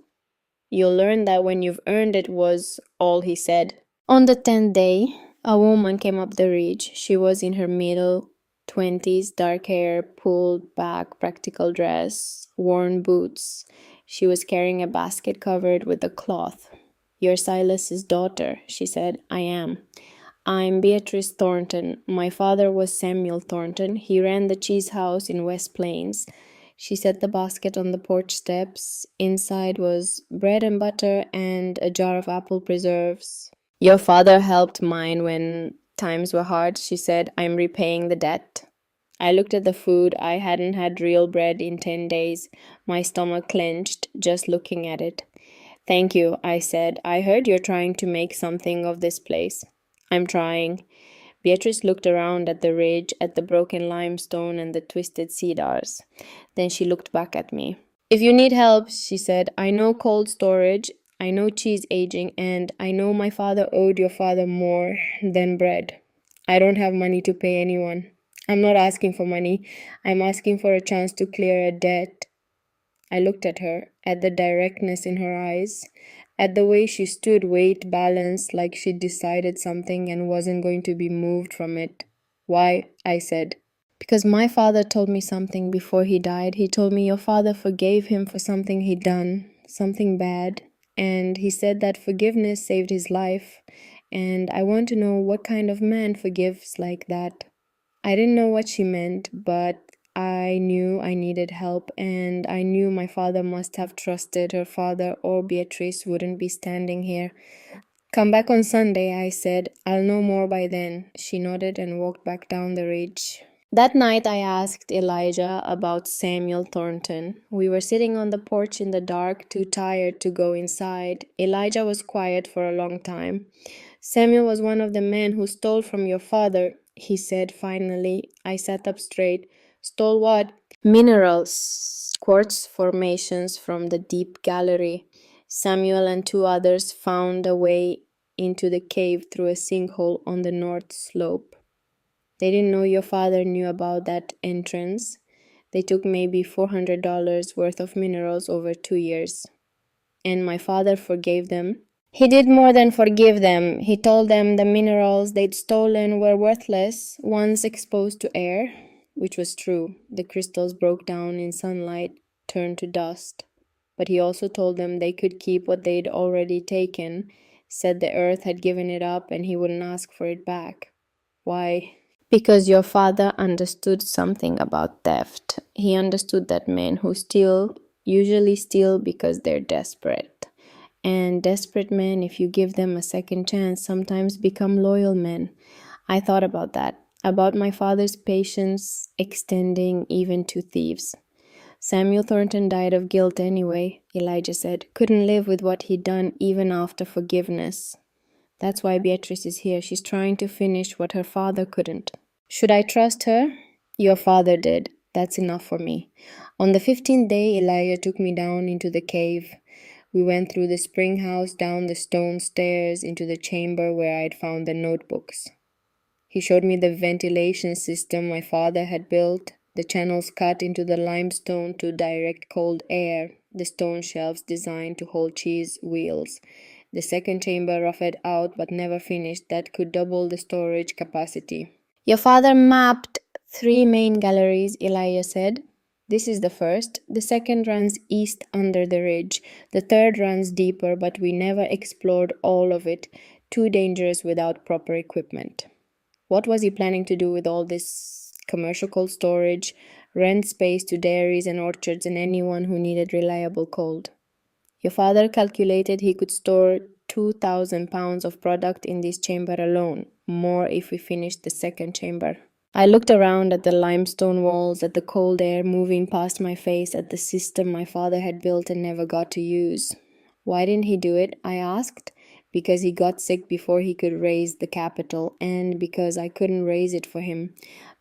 "You'll learn that when you've earned it," was all he said. On the 10th day, a woman came up the ridge. She was in her middle 20s, dark hair, pulled back practical dress, worn boots. She was carrying a basket covered with a cloth. "You're Silas's daughter," she said. "I am. I'm Beatrice Thornton. My father was Samuel Thornton. He ran the cheese house in West Plains." She set the basket on the porch steps. Inside was bread and butter and a jar of apple preserves. "Your father helped mine when times were hard," she said. "I'm repaying the debt." I looked at the food. I hadn't had real bread in 10 days. My stomach clenched just looking at it. "Thank you," I said. "I heard you're trying to make something of this place." "I'm trying." Beatrice looked around at the ridge, at the broken limestone and the twisted cedars. Then she looked back at me. "If you need help," she said, "I know cold storage, I know cheese aging, and I know my father owed your father more than bread. I don't have money to pay anyone. I'm not asking for money. I'm asking for a chance to clear a debt." I looked at her, at the directness in her eyes, at the way she stood, weight balanced, like she'd decided something and wasn't going to be moved from it. "Why?" I said. "Because my father told me something before he died. He told me your father forgave him for something he'd done, something bad, and he said that forgiveness saved his life, and I want to know what kind of man forgives like that." I didn't know what she meant, but I knew I needed help, and I knew my father must have trusted her father, or Beatrice wouldn't be standing here. "Come back on Sunday," I said. "I'll know more by then." She nodded and walked back down the ridge. That night I asked Elijah about Samuel Thornton. We were sitting on the porch in the dark, too tired to go inside. Elijah was quiet for a long time. "Samuel was one of the men who stole from your father," he said finally. I sat up straight. "Stole what?" "Minerals, quartz formations from the deep gallery. Samuel and 2 others found a way into the cave through a sinkhole on the north slope. They didn't know your father knew about that entrance. They took maybe $400 worth of minerals over 2 years. And my father forgave them." "He did more than forgive them. He told them the minerals they'd stolen were worthless once exposed to air," which was true. The crystals broke down in sunlight, turned to dust. But he also told them they could keep what they'd already taken, said the earth had given it up and he wouldn't ask for it back. "Why?" "Because your father understood something about theft. He understood that men who steal usually steal because they're desperate. And desperate men, if you give them a second chance, sometimes become loyal men." I thought about that, about my father's patience extending even to thieves. "Samuel Thornton died of guilt anyway," Elijah said. "Couldn't live with what he'd done even after forgiveness. That's why Beatrice is here. She's trying to finish what her father couldn't." "Should I trust her?" "Your father did. That's enough for me." On the 15th day, Elijah took me down into the cave. We went through the spring house, down the stone stairs, into the chamber where I'd found the notebooks. He showed me the ventilation system my father had built, the channels cut into the limestone to direct cold air, the stone shelves designed to hold cheese wheels, the second chamber roughed out but never finished that could double the storage capacity. "Your father mapped 3 main galleries," Elijah said. "This is the first. The second runs east under the ridge. The third runs deeper, but we never explored all of it. Too dangerous without proper equipment." What was he planning to do with all this commercial cold storage, rent space to dairies and orchards and anyone who needed reliable cold. Your father calculated he could store 2,000 pounds of product in this chamber alone, more if we finished the second chamber. I looked around at the limestone walls, at the cold air moving past my face, at the system my father had built and never got to use. Why didn't he do it? I asked. Because he got sick before he could raise the capital, and because I couldn't raise it for him.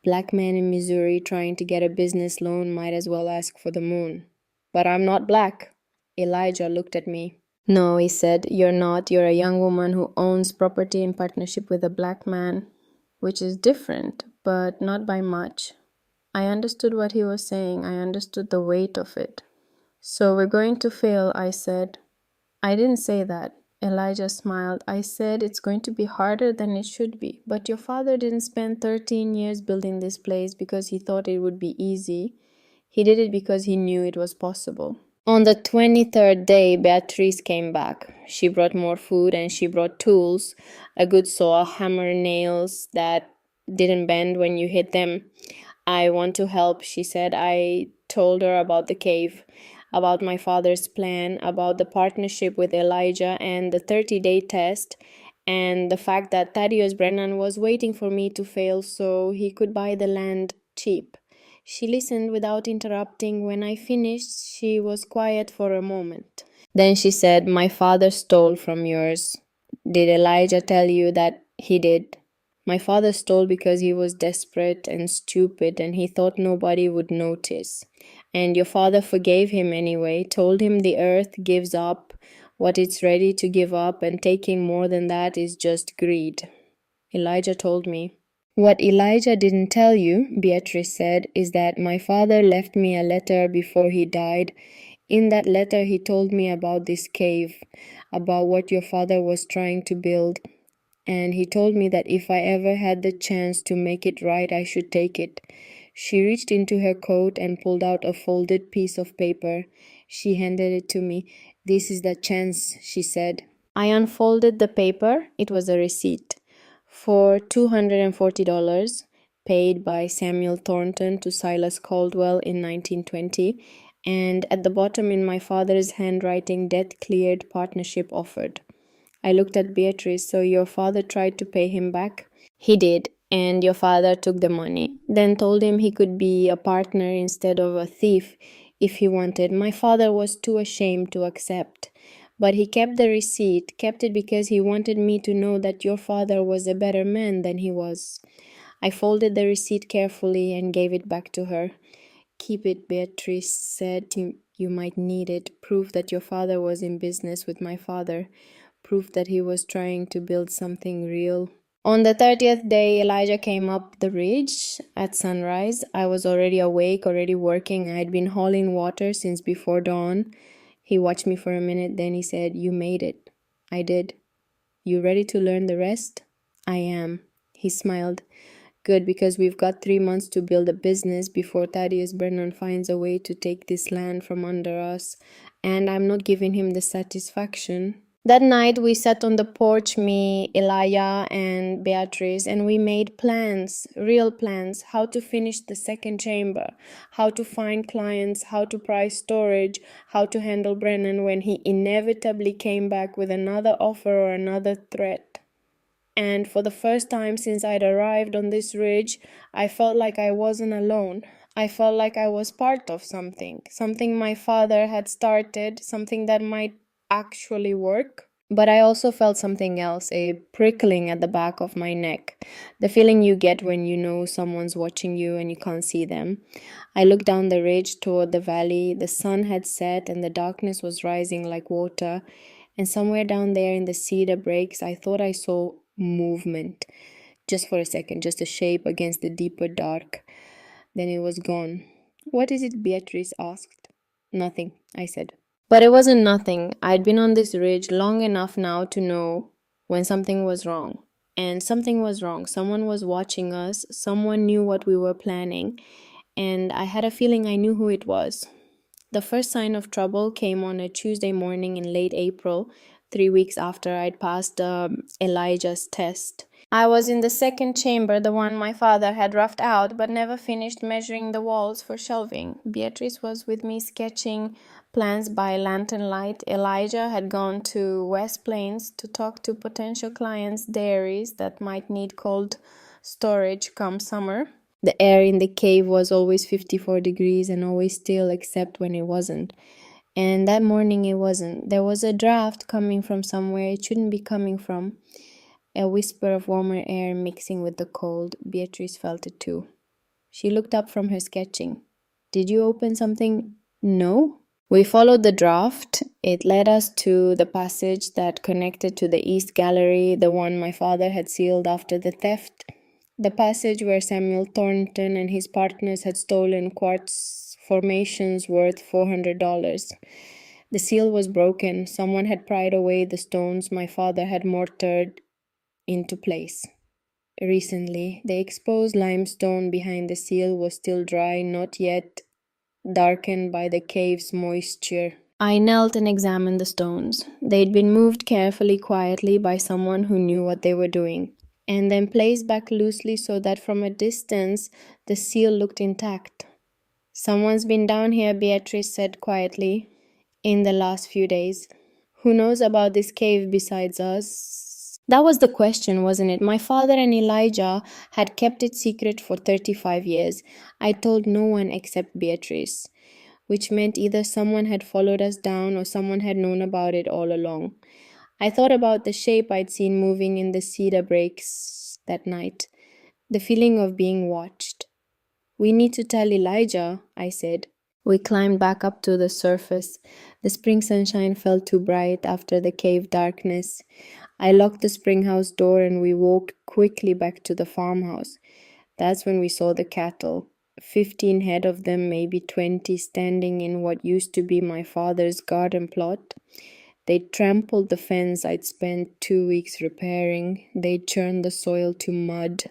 Black man in Missouri trying to get a business loan might as well ask for the moon. But I'm not black. Elijah looked at me. No, he said, you're not. You're a young woman who owns property in partnership with a black man, which is different, but not by much. I understood what he was saying. I understood the weight of it. So we're going to fail, I said. I didn't say that. Elijah smiled. I said it's going to be harder than it should be. But your father didn't spend 13 years building this place because he thought it would be easy. He did it because he knew it was possible. On the 23rd day, Beatrice came back. She brought more food and she brought tools, a good saw, hammer, nails that didn't bend when you hit them. I want to help, she said. I told her about the cave, about my father's plan, about the partnership with Elijah and the 30-day test, and the fact that Thaddeus Brennan was waiting for me to fail so he could buy the land cheap. She listened without interrupting. When I finished, she was quiet for a moment. Then she said, my father stole from yours. Did Elijah tell you that he did? My father stole because he was desperate and stupid and he thought nobody would notice. And your father forgave him anyway, told him the earth gives up what it's ready to give up, and taking more than that is just greed. Elijah told me. What Elijah didn't tell you, Beatrice said, is that my father left me a letter before he died. In that letter, he told me about this cave, about what your father was trying to build. And he told me that if I ever had the chance to make it right, I should take it. She reached into her coat and pulled out a folded piece of paper. She handed it to me. This is the chance, she said. I unfolded the paper. It was a receipt for $240 paid by Samuel Thornton to Silas Caldwell in 1920, and at the bottom in my father's handwriting, debt-cleared partnership offered. I looked at Beatrice. So your father tried to pay him back? He did, and your father took the money, then told him he could be a partner instead of a thief if he wanted. My father was too ashamed to accept. But he kept the receipt, kept it because he wanted me to know that your father was a better man than he was. I folded the receipt carefully and gave it back to her. Keep it, Beatrice said. You might need it. Proof that your father was in business with my father. Proof that he was trying to build something real. On the 30th day, Elijah came up the ridge at sunrise. I was already awake, already working. I had been hauling water since before dawn. He watched me for a minute, then he said, you made it. I did. You ready to learn the rest? I am. He smiled. Good, because we've got 3 months to build a business before Thaddeus Brennan finds a way to take this land from under us, and I'm not giving him the satisfaction. That night we sat on the porch, me, Elijah, and Beatrice, and we made plans, real plans, how to finish the second chamber, how to find clients, how to price storage, how to handle Brennan when he inevitably came back with another offer or another threat. And for the first time since I'd arrived on this ridge, I felt like I wasn't alone. I felt like I was part of something my father had started, something that might actually work. But I also felt something else, a prickling at the back of my neck, the feeling you get when you know someone's watching you and you can't see them. I looked down the ridge toward the valley. The sun had set and the darkness was rising like water, and somewhere down there in the cedar breaks I thought I saw movement, just for a second, just a shape against the deeper dark. Then it was gone. What is it? Beatrice asked. Nothing, I said. But it wasn't nothing. I'd been on this ridge long enough now to know when something was wrong. And something was wrong. Someone was watching us. Someone knew what we were planning. And I had a feeling I knew who it was. The first sign of trouble came on a Tuesday morning in late April, 3 weeks after I'd passed Elijah's test. I was in the second chamber, the one my father had roughed out but never finished measuring the walls for shelving. Beatrice was with me sketching plans by lantern light. Elijah had gone to West Plains to talk to potential clients' dairies that might need cold storage come summer. The air in the cave was always 54 degrees and always still except when it wasn't. And that morning it wasn't. There was a draft coming from somewhere it shouldn't be coming from. A whisper of warmer air mixing with the cold. Beatrice felt it too. She looked up from her sketching. Did you open something? No. We followed the draft. It led us to the passage that connected to the East Gallery, the one my father had sealed after the theft. The passage where Samuel Thornton and his partners had stolen quartz formations worth $400. The seal was broken. Someone had pried away the stones my father had mortared into place. Recently, the exposed limestone behind the seal was still dry, not yet darkened by the cave's moisture. I knelt and examined the stones. They'd been moved carefully, quietly by someone who knew what they were doing, and then placed back loosely so that from a distance the seal looked intact. Someone's been down here, Beatrice said quietly, in the last few days. Who knows about this cave besides us? That was the question, wasn't it? My father and Elijah had kept it secret for 35 years. I told no one except Beatrice, which meant either someone had followed us down or someone had known about it all along. I thought about the shape I'd seen moving in the cedar breaks that night, the feeling of being watched. We need to tell Elijah, I said. We climbed back up to the surface. The spring sunshine felt too bright after the cave darkness. I locked the springhouse door and we walked quickly back to the farmhouse. That's when we saw the cattle. 15 head of them, maybe 20, standing in what used to be my father's garden plot. They'd trampled the fence I'd spent 2 weeks repairing. They'd churned the soil to mud.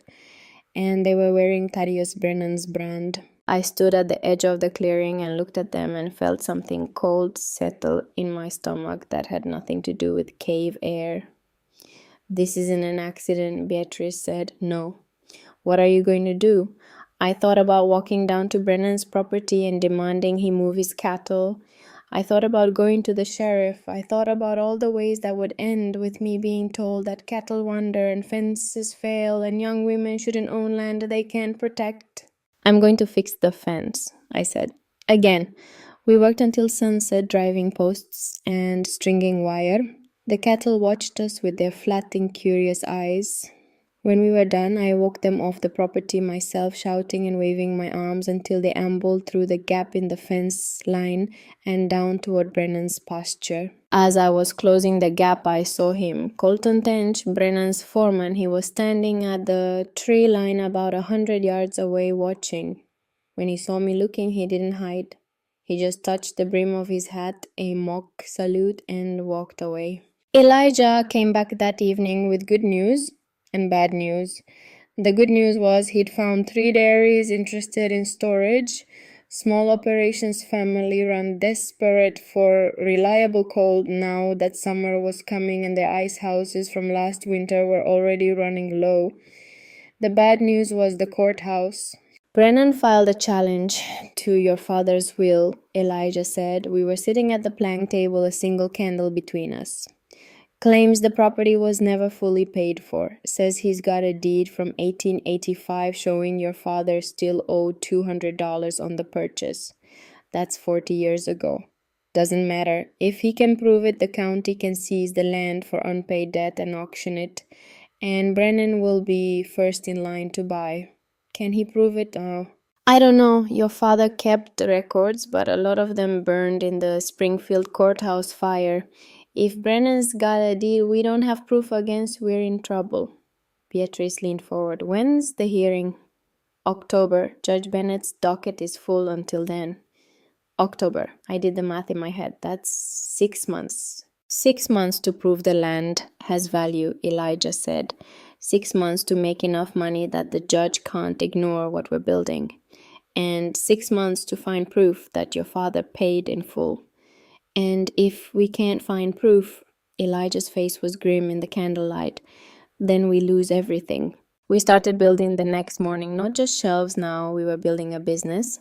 And they were wearing Thaddeus Brennan's brand. I stood at the edge of the clearing and looked at them and felt something cold settle in my stomach that had nothing to do with cave air. This isn't an accident, Beatrice said. No. What are you going to do? I thought about walking down to Brennan's property and demanding he move his cattle. I thought about going to the sheriff. I thought about all the ways that would end with me being told that cattle wander and fences fail and young women shouldn't own land they can't protect. I'm going to fix the fence, I said. Again, we worked until sunset, driving posts and stringing wire. The cattle watched us with their flatting, curious eyes. When we were done, I walked them off the property myself, shouting and waving my arms until they ambled through the gap in the fence line and down toward Brennan's pasture. As I was closing the gap, I saw him. Colton Tench, Brennan's foreman, he was standing at the tree line about 100 yards away watching. When he saw me looking, he didn't hide. He just touched the brim of his hat, a mock salute, and walked away. Elijah came back that evening with good news and bad news. The good news was he'd found 3 dairies interested in storage. Small operations family run desperate for reliable cold now that summer was coming and the ice houses from last winter were already running low. The bad news was the courthouse. Brennan filed a challenge to your father's will, Elijah said. We were sitting at the plank table, a single candle between us. Claims the property was never fully paid for. Says he's got a deed from 1885 showing your father still owed $200 on the purchase. That's 40 years ago. Doesn't matter. If he can prove it, the county can seize the land for unpaid debt and auction it. And Brennan will be first in line to buy. Can he prove it? I don't know. Your father kept records, but a lot of them burned in the Springfield courthouse fire. If Brennan's got a deal we don't have proof against, we're in trouble. Beatrice leaned forward. When's the hearing? October. Judge Bennett's docket is full until then. October. I did the math in my head. That's 6 months. 6 months to prove the land has value, Elijah said. 6 months to make enough money that the judge can't ignore what we're building. And 6 months to find proof that your father paid in full. And if we can't find proof, Elijah's face was grim in the candlelight, then we lose everything. We started building the next morning, not just shelves now, we were building a business.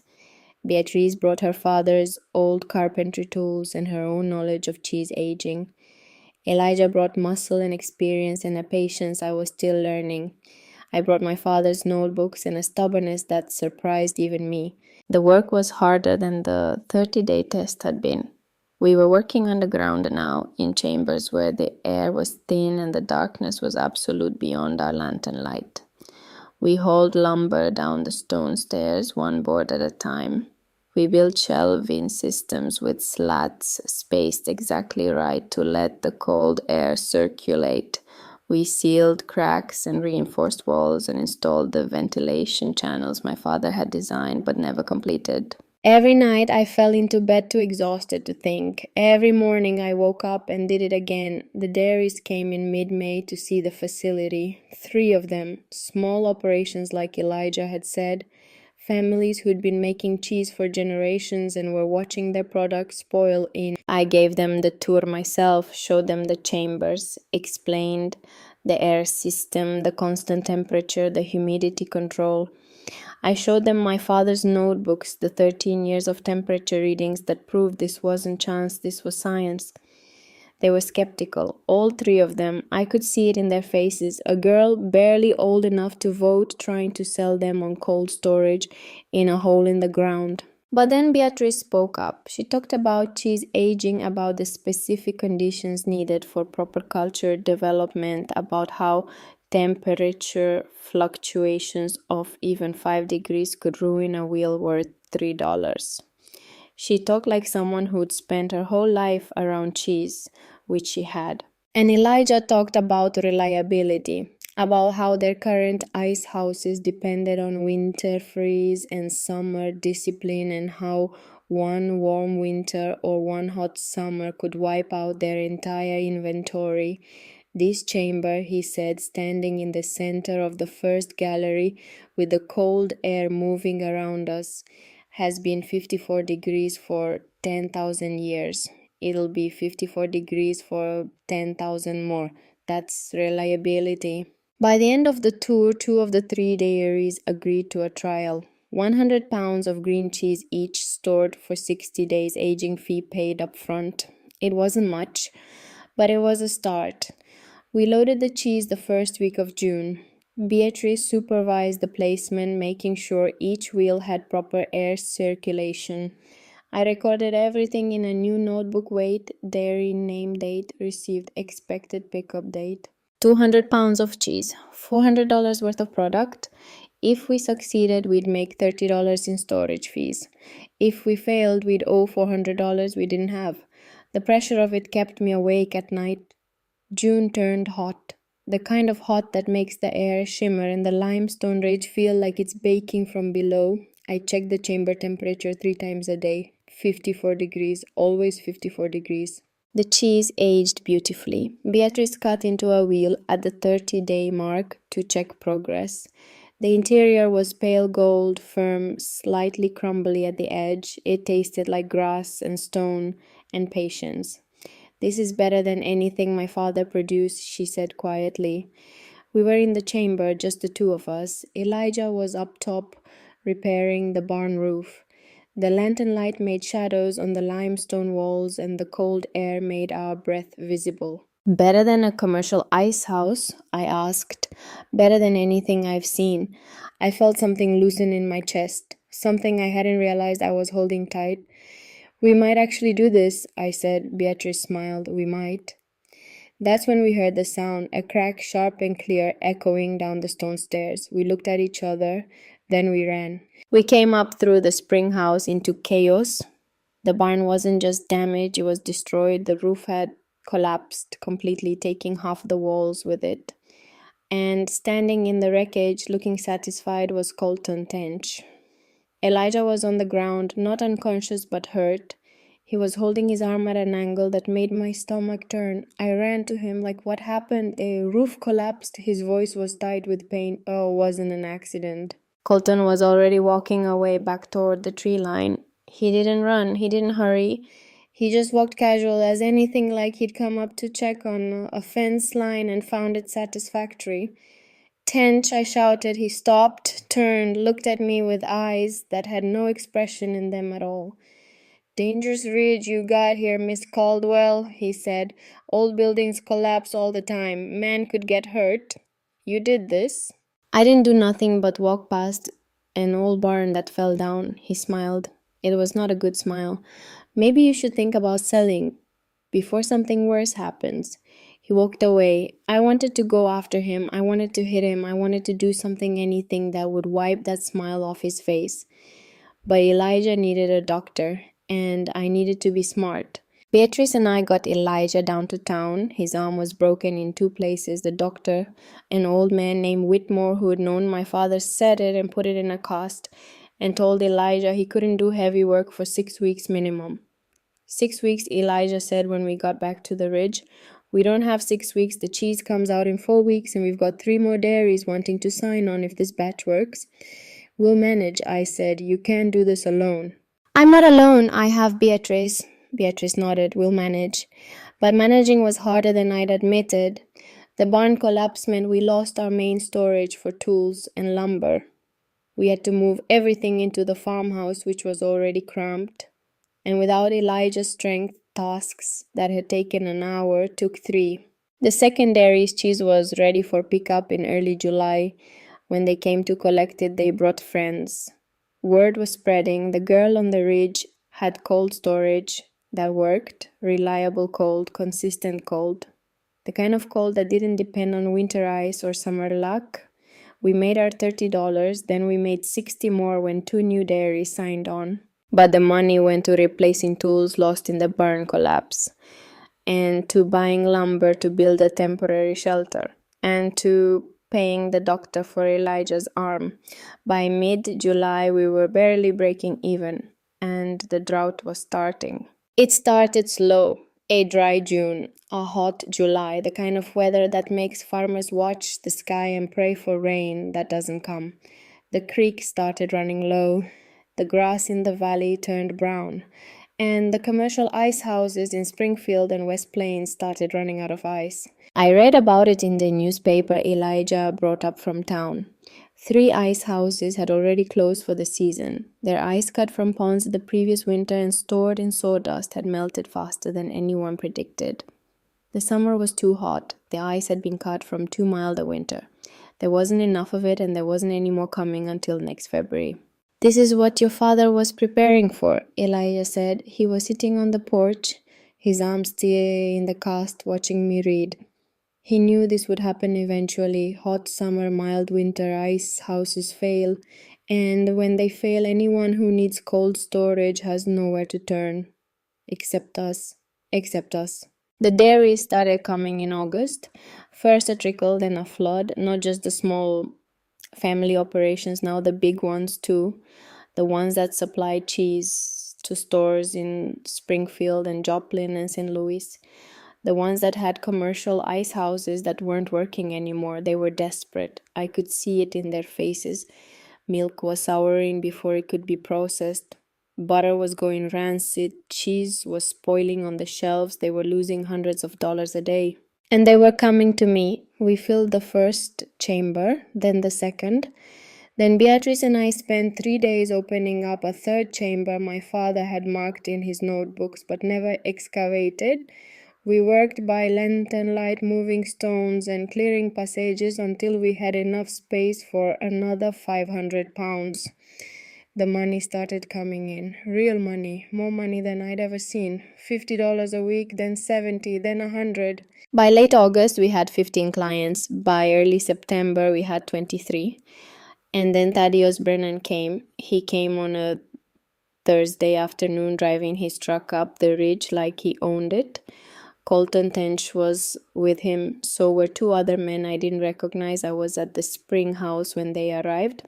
Beatrice brought her father's old carpentry tools and her own knowledge of cheese aging. Elijah brought muscle and experience and a patience I was still learning. I brought my father's notebooks and a stubbornness that surprised even me. The work was harder than the 30-day test had been. We were working underground now, in chambers where the air was thin and the darkness was absolute beyond our lantern light. We hauled lumber down the stone stairs, one board at a time. We built shelving systems with slats spaced exactly right to let the cold air circulate. We sealed cracks and reinforced walls and installed the ventilation channels my father had designed but never completed. Every night I fell into bed too exhausted to think. Every morning I woke up and did it again. The dairies came in mid-May to see the facility. 3 of them, small operations like Elijah had said. Families who'd been making cheese for generations and were watching their products spoil in. I gave them the tour myself, showed them the chambers, explained the air system, the constant temperature, the humidity control. I showed them my father's notebooks, the 13 years of temperature readings that proved this wasn't chance, this was science. They were skeptical, all 3 of them. I could see it in their faces. A girl barely old enough to vote trying to sell them on cold storage in a hole in the ground. But then Beatrice spoke up. She talked about cheese aging, about the specific conditions needed for proper culture development, about how temperature fluctuations of even 5 degrees could ruin a wheel worth $3. She talked like someone who'd spent her whole life around cheese, which she had. And Elijah talked about reliability, about how their current ice houses depended on winter freeze and summer discipline, and how one warm winter or one hot summer could wipe out their entire inventory. This chamber, he said, standing in the center of the first gallery with the cold air moving around us, has been 54 degrees for 10,000 years. It'll be 54 degrees for 10,000 more. That's reliability. By the end of the tour, 2 of the 3 dairies agreed to a trial. 100 pounds of green cheese each, stored for 60 days, aging fee paid up front. It wasn't much, but it was a start. We loaded the cheese the first week of June. Beatrice supervised the placement, making sure each wheel had proper air circulation. I recorded everything in a new notebook: weight, dairy, name date, received, expected pickup date. 200 pounds of cheese, $400 worth of product. If we succeeded, we'd make $30 in storage fees. If we failed, we'd owe $400 we didn't have. The pressure of it kept me awake at night. June turned hot. The kind of hot that makes the air shimmer and the limestone ridge feel like it's baking from below. I checked the chamber temperature 3 times a day. 54 degrees, always 54 degrees. The cheese aged beautifully. Beatrice cut into a wheel at the 30-day mark to check progress. The interior was pale gold, firm, slightly crumbly at the edge. It tasted like grass and stone and patience. "This is better than anything my father produced," she said quietly. We were in the chamber, just the 2 of us. Elijah was up top, repairing the barn roof. The lantern light made shadows on the limestone walls, and the cold air made our breath visible. "Better than a commercial ice house?" I asked. "Better than anything I've seen." I felt something loosen in my chest, something I hadn't realized I was holding tight. "We might actually do this," I said. Beatrice smiled. "We might." That's when we heard the sound, a crack sharp and clear, echoing down the stone stairs. We looked at each other, then we ran. We came up through the spring house into chaos. The barn wasn't just damaged, it was destroyed. The roof had collapsed completely, taking half the walls with it. And standing in the wreckage, looking satisfied, was Colton Tench. Elijah was on the ground, not unconscious but hurt. He was holding his arm at an angle that made my stomach turn. I ran to him like, "What happened?" "A roof collapsed." His voice was tight with pain. "Oh, it wasn't an accident." Colton was already walking away back toward the tree line. He didn't run, he didn't hurry. He just walked casual as anything, like he'd come up to check on a fence line and found it satisfactory. "Tench," I shouted. He stopped, turned, looked at me with eyes that had no expression in them at all. "Dangerous ridge you got here, Miss Caldwell," he said. "Old buildings collapse all the time. Man could get hurt. You did this?" I didn't do nothing but walk past an old barn that fell down. He smiled. It was not a good smile. "Maybe you should think about selling before something worse happens." He walked away. I wanted to go after him. I wanted to hit him. I wanted to do something, anything that would wipe that smile off his face. But Elijah needed a doctor, and I needed to be smart. Beatrice and I got Elijah down to town. His arm was broken in 2 places. The doctor, an old man named Whitmore who had known my father, set it and put it in a cast and told Elijah he couldn't do heavy work for 6 weeks minimum. 6 weeks, Elijah said when we got back to the ridge. "We don't have 6 weeks. The cheese comes out in 4 weeks, and we've got 3 more dairies wanting to sign on if this batch works." "We'll manage," I said. "You can't do this alone." "I'm not alone. I have Beatrice." Beatrice nodded. "We'll manage." But managing was harder than I'd admitted. The barn collapse meant we lost our main storage for tools and lumber. We had to move everything into the farmhouse, which was already cramped. And without Elijah's strength, tasks that had taken an hour took 3. The secondary's cheese was ready for pickup in early July. When they came to collect it, they brought friends. Word was spreading. The girl on the ridge had cold storage that worked. Reliable cold, consistent cold. The kind of cold that didn't depend on winter ice or summer luck. We made our $30, then we made 60 more when 2 new dairies signed on. But the money went to replacing tools lost in the barn collapse, and to buying lumber to build a temporary shelter, and to paying the doctor for Elijah's arm. By mid-July, we were barely breaking even, and the drought was starting. It started slow. A dry June, a hot July, the kind of weather that makes farmers watch the sky and pray for rain that doesn't come. The creek started running low. The grass in the valley turned brown, and the commercial ice houses in Springfield and West Plains started running out of ice. I read about it in the newspaper Elijah brought up from town. 3 ice houses had already closed for the season. Their ice cut from ponds the previous winter and stored in sawdust had melted faster than anyone predicted. The summer was too hot. The ice had been cut from too mild a winter. There wasn't enough of it, and there wasn't any more coming until next February. "This is what your father was preparing for," Elijah said. He was sitting on the porch, his arms still in the cast, watching me read. He knew this would happen eventually. Hot summer, mild winter, ice houses fail, and when they fail, anyone who needs cold storage has nowhere to turn. Except us. Except us. The dairies started coming in August. First a trickle, then a flood. Not just the small family operations, now the big ones too. The ones that supplied cheese to stores in Springfield and Joplin and St. Louis. The ones that had commercial ice houses that weren't working anymore. They were desperate. I could see it in their faces. Milk was souring before it could be processed. Butter was going rancid. Cheese was spoiling on the shelves. They were losing hundreds of dollars a day. And they were coming to me. We filled the first chamber, then the second. Then Beatrice and I spent 3 days opening up a third chamber my father had marked in his notebooks but never excavated. We worked by lantern light, moving stones and clearing passages until we had enough space for another 500 pounds. The money started coming in. Real money. More money than I'd ever seen. $50 a week, then 70, then 100. By late August, we had 15 clients. By early September, we had 23. And then Thaddeus Brennan came. He came on a Thursday afternoon driving his truck up the ridge like he owned it. Colton Tench was with him, so were 2 other men I didn't recognize. I was at the spring house when they arrived.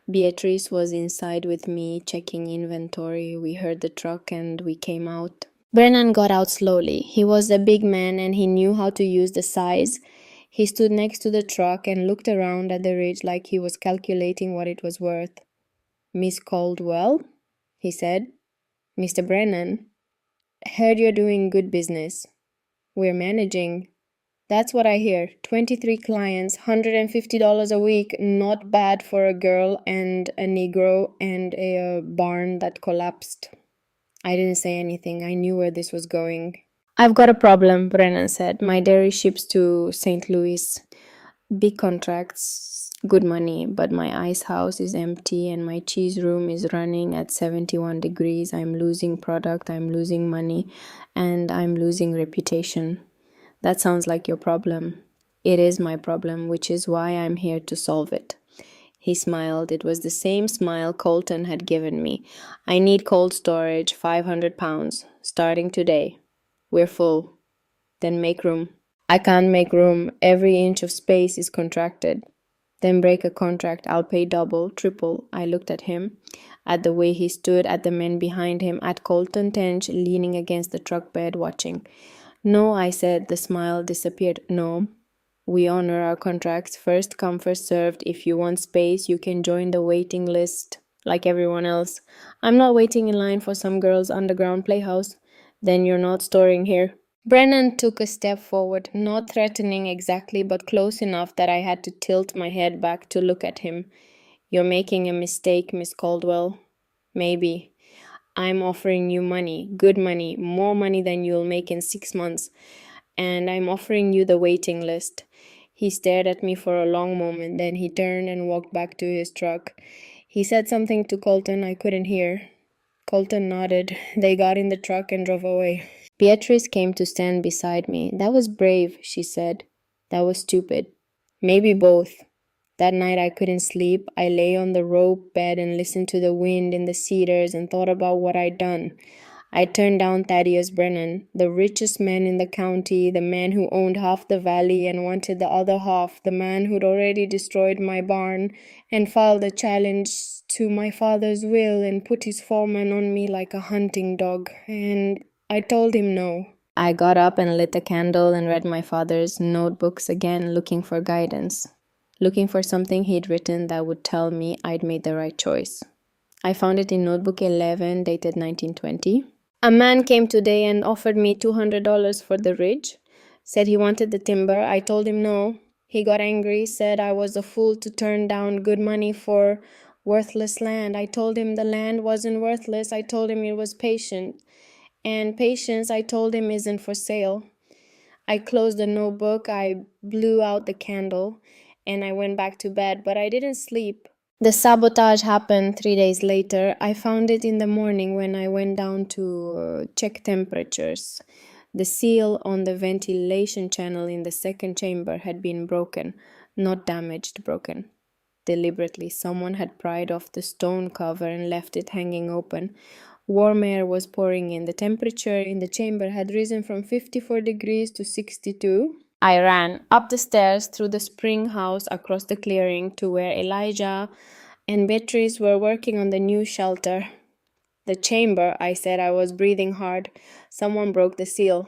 Beatrice was inside with me, checking inventory. We heard the truck and we came out. Brennan got out slowly. He was a big man and he knew how to use the size. He stood next to the truck and looked around at the ridge like he was calculating what it was worth. "Miss Caldwell?" he said. "Mr. Brennan." Heard you're doing good business. We're managing. That's what I hear. 23 clients, $150 a week. Not bad for a girl and a Negro and a barn that collapsed. I didn't say anything. I knew where this was going. I've got a problem, Brennan said. My dairy ships to St. Louis. Big contracts, good money, but my ice house is empty and my cheese room is running at 71 degrees. I'm losing product, I'm losing money, and I'm losing reputation. That sounds like your problem. It is my problem, which is why I'm here to solve it. He smiled. It was the same smile Colton had given me. I need cold storage, 500 pounds, starting today. We're full. Then make room. I can't make room. Every inch of space is contracted. Then break a contract. I'll pay double, triple. I looked at him, at the way he stood, at the men behind him, at Colton Tench leaning against the truck bed watching. No, I said. The smile disappeared. No. We honor our contracts. First come, first served. If you want space, you can join the waiting list like everyone else. I'm not waiting in line for some girl's underground playhouse. Then you're not storing here. Brennan took a step forward, not threatening exactly, but close enough that I had to tilt my head back to look at him. You're making a mistake, Miss Caldwell. Maybe. I'm offering you money, good money, more money than you'll make in 6 months. And I'm offering you the waiting list. He stared at me for a long moment, then he turned and walked back to his truck. He said something to Colton I couldn't hear. Colton nodded. They got in the truck and drove away. Beatrice came to stand beside me. That was brave, she said. That was stupid. Maybe both. That night I couldn't sleep. I lay on the rope bed and listened to the wind in the cedars and thought about what I'd done. I turned down Thaddeus Brennan, the richest man in the county, the man who owned half the valley and wanted the other half, the man who'd already destroyed my barn and filed a challenge to my father's will and put his foreman on me like a hunting dog. And I told him no. I got up and lit a candle and read my father's notebooks again, looking for guidance, looking for something he'd written that would tell me I'd made the right choice. I found it in notebook 11, dated 1920. A man came today and offered me $200 for the ridge. Said he wanted the timber. I told him no. He got angry, said I was a fool to turn down good money for worthless land. I told him the land wasn't worthless. I told him it was patient. And patience, I told him, isn't for sale. I closed the notebook, I blew out the candle, and I went back to bed, but I didn't sleep. The sabotage happened 3 days later. I found it in the morning when I went down to check temperatures. The seal on the ventilation channel in the second chamber had been broken, not damaged, broken. Deliberately, someone had pried off the stone cover and left it hanging open. Warm air was pouring in. The temperature in the chamber had risen from 54 degrees to 62. I ran up the stairs through the spring house across the clearing to where Elijah and Beatrice were working on the new shelter. The chamber, I said. I was breathing hard. Someone broke the seal.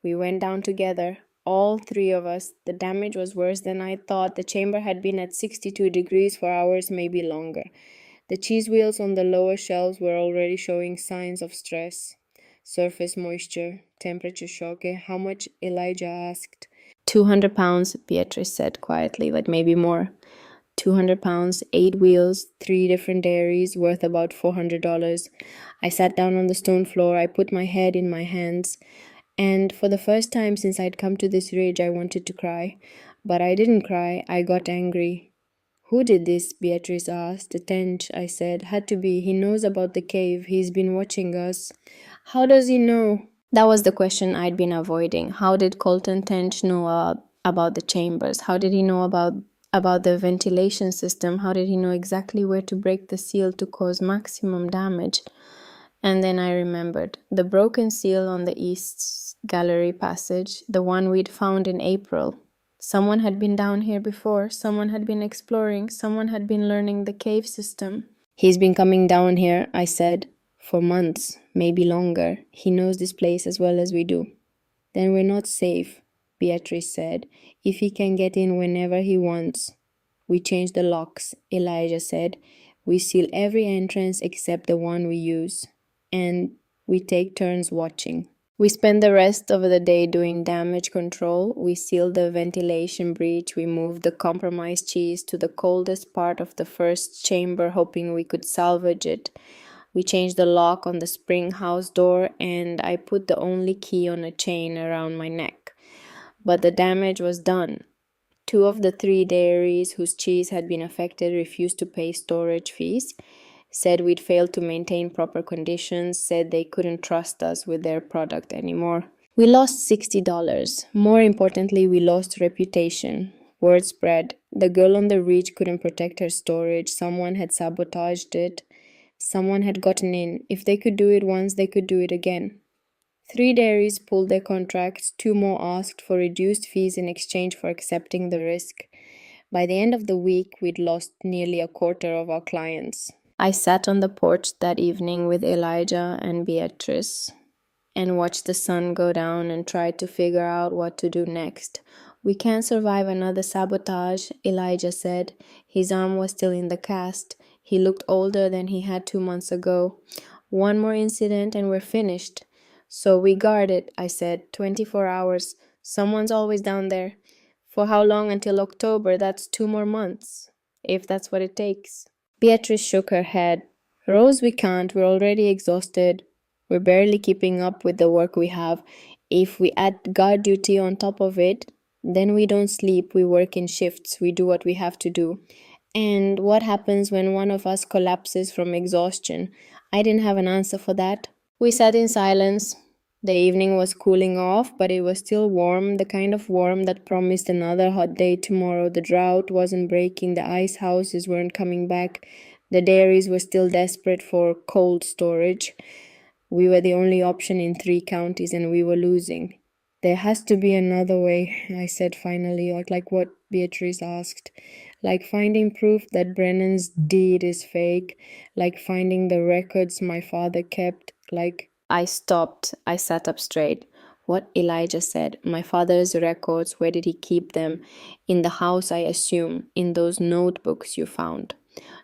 We went down together, all three of us. The damage was worse than I thought. The chamber had been at 62 degrees for hours, maybe longer. The cheese wheels on the lower shelves were already showing signs of stress. Surface moisture, temperature shock. How much? Elijah asked. 200 pounds, Beatrice said quietly, but maybe more. 200 pounds, 8 wheels, 3 different dairies, worth about $400. I sat down on the stone floor. I put my head in my hands. And for the first time since I'd come to this ridge, I wanted to cry. But I didn't cry. I got angry. Who did this? Beatrice asked. The Tench, I said. Had to be. He knows about the cave. He's been watching us. How does he know? That was the question I'd been avoiding. How did Colton Tench know about the chambers? How did he know about the ventilation system? How did he know exactly where to break the seal to cause maximum damage? And then I remembered. The broken seal on the east gallery passage, the one we'd found in April. Someone had been down here before. Someone had been exploring. Someone had been learning the cave system. He's been coming down here, I said, for months, maybe longer. He knows this place as well as we do. Then we're not safe, Beatrice said. If he can get in whenever he wants. We change the locks, Elijah said. We seal every entrance except the one we use. And we take turns watching. We spent the rest of the day doing damage control. We sealed the ventilation breach. We moved the compromised cheese to the coldest part of the first chamber, hoping we could salvage it. We changed the lock on the spring house door, and I put the only key on a chain around my neck. But the damage was done. 2 of the 3 dairies whose cheese had been affected refused to pay storage fees, said we'd failed to maintain proper conditions, said they couldn't trust us with their product anymore. We lost $60. More importantly, we lost reputation. Word spread. The girl on the ridge couldn't protect her storage. Someone had sabotaged it. Someone had gotten in. If they could do it once, they could do it again. 3 dairies pulled their contracts. 2 more asked for reduced fees in exchange for accepting the risk. By the end of the week, we'd lost nearly a quarter of our clients. I sat on the porch that evening with Elijah and Beatrice and watched the sun go down and tried to figure out what to do next. We can't survive another sabotage, Elijah said. His arm was still in the cast. He looked older than he had 2 months ago. 1 more incident and we're finished. So we guard it, I said. 24 hours. Someone's always down there. For how long? Until October? That's 2 more months, if that's what it takes. Beatrice shook her head. Rose, we can't. We're already exhausted. We're barely keeping up with the work we have. If we add guard duty on top of it, then we don't sleep. We work in shifts. We do what we have to do. And what happens when one of us collapses from exhaustion? I didn't have an answer for that. We sat in silence. The evening was cooling off, but it was still warm, the kind of warm that promised another hot day tomorrow. The drought wasn't breaking, the ice houses weren't coming back, the dairies were still desperate for cold storage. We were the only option in 3 counties and we were losing. There has to be another way, I said finally, like what Beatrice asked. Like finding proof that Brennan's deed is fake, like finding the records my father kept, like... I stopped. I sat up straight. What? Elijah said. My father's records, where did he keep them? In the house, I assume. In those notebooks you found.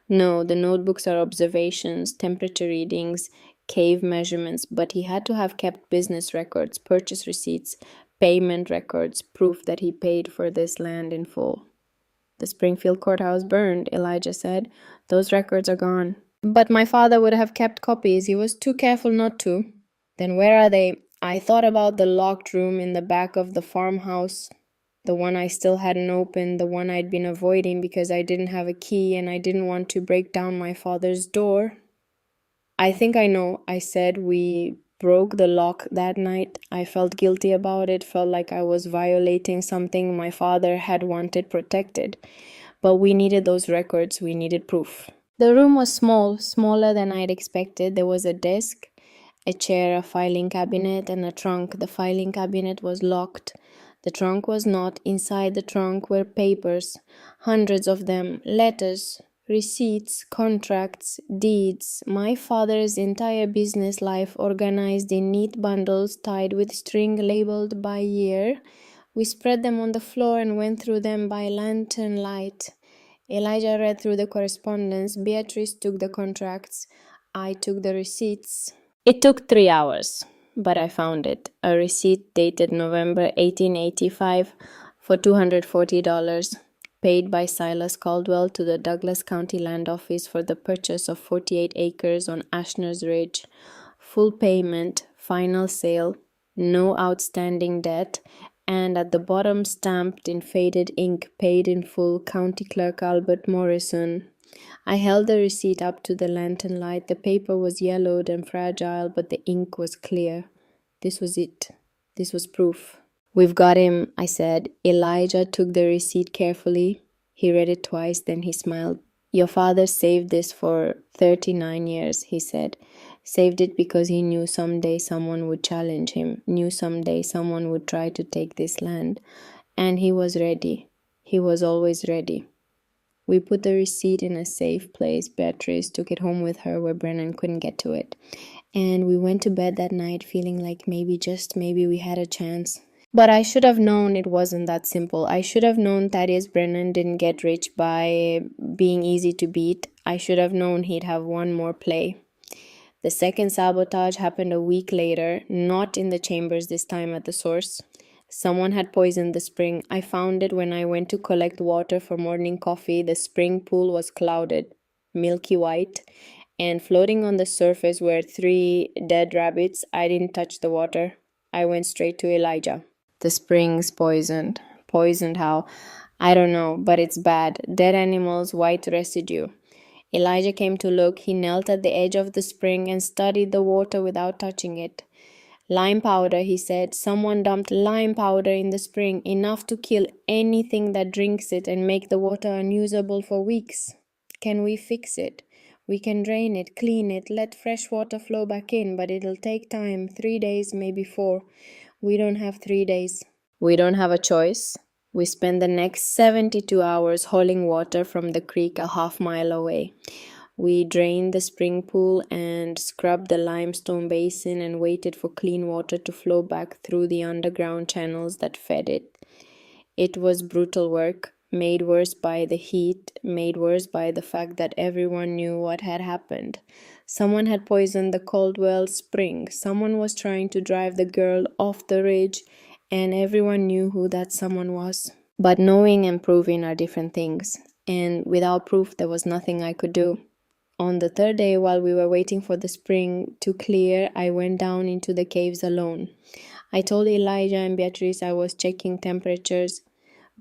No, the notebooks are observations, temperature readings, cave measurements, but he had to have kept business records, purchase receipts, payment records, proof that he paid for this land in full. The Springfield courthouse burned, Elijah said. Those records are gone. But my father would have kept copies. He was too careful not to. Then where are they? I thought about the locked room in the back of the farmhouse. The one I still hadn't opened, the one I'd been avoiding because I didn't have a key and I didn't want to break down my father's door. I think I know, I said. We broke the lock that night. I felt guilty about it, felt like I was violating something my father had wanted protected. But we needed those records, we needed proof. The room was small, smaller than I'd expected. There was a desk, a chair, a filing cabinet, and a trunk. The filing cabinet was locked. The trunk was not. Inside the trunk were papers, hundreds of them, letters, receipts, contracts, deeds, my father's entire business life organized in neat bundles tied with string labeled by year. We spread them on the floor and went through them by lantern light. Elijah read through the correspondence. Beatrice took the contracts. I took the receipts. It took 3 hours, but I found it. A receipt dated November 1885 for $240, paid by Silas Caldwell to the Douglas County Land Office for the purchase of 48 acres on Ashner's Ridge. Full payment, final sale, no outstanding debt, and at the bottom stamped in faded ink, paid in full, County Clerk Albert Morrison. I held the receipt up to the lantern light. The paper was yellowed and fragile, but the ink was clear. This was it. This was proof. We've got him, I said. Elijah took the receipt carefully. He read it twice, then he smiled. Your father saved this for 39 years, he said. Saved it because he knew someday someone would challenge him, knew someday someone would try to take this land. And he was ready. He was always ready. We put the receipt in a safe place. Beatrice took it home with her where Brennan couldn't get to it. And we went to bed that night feeling like maybe, just maybe, we had a chance. But I should have known it wasn't that simple. I should have known Thaddeus Brennan didn't get rich by being easy to beat. I should have known he'd have one more play. The second sabotage happened a week later, not in the chambers this time at the source. Someone had poisoned the spring. I found it when I went to collect water for morning coffee. The spring pool was clouded, milky white, and floating on the surface were 3 dead rabbits. I didn't touch the water. I went straight to Elijah. The spring's poisoned. Poisoned how? I don't know, but it's bad. Dead animals, white residue. Elijah came to look. He knelt at the edge of the spring and studied the water without touching it. Lime powder, he said. Someone dumped lime powder in the spring, enough to kill anything that drinks it and make the water unusable for weeks. Can we fix it? We can drain it, clean it, let fresh water flow back in, but it'll take time, 3 days, maybe 4. We don't have 3 days. We don't have a choice. We spend the next 72 hours hauling water from the creek a half-mile away. We drained the spring pool and scrubbed the limestone basin and waited for clean water to flow back through the underground channels that fed it. It was brutal work, made worse by the heat, made worse by the fact that everyone knew what had happened. Someone had poisoned the Caldwell spring. Someone was trying to drive the girl off the ridge, and everyone knew who that someone was. But knowing and proving are different things, and without proof there was nothing I could do. On the third day, while we were waiting for the spring to clear, I went down into the caves alone. I told Elijah and Beatrice I was checking temperatures,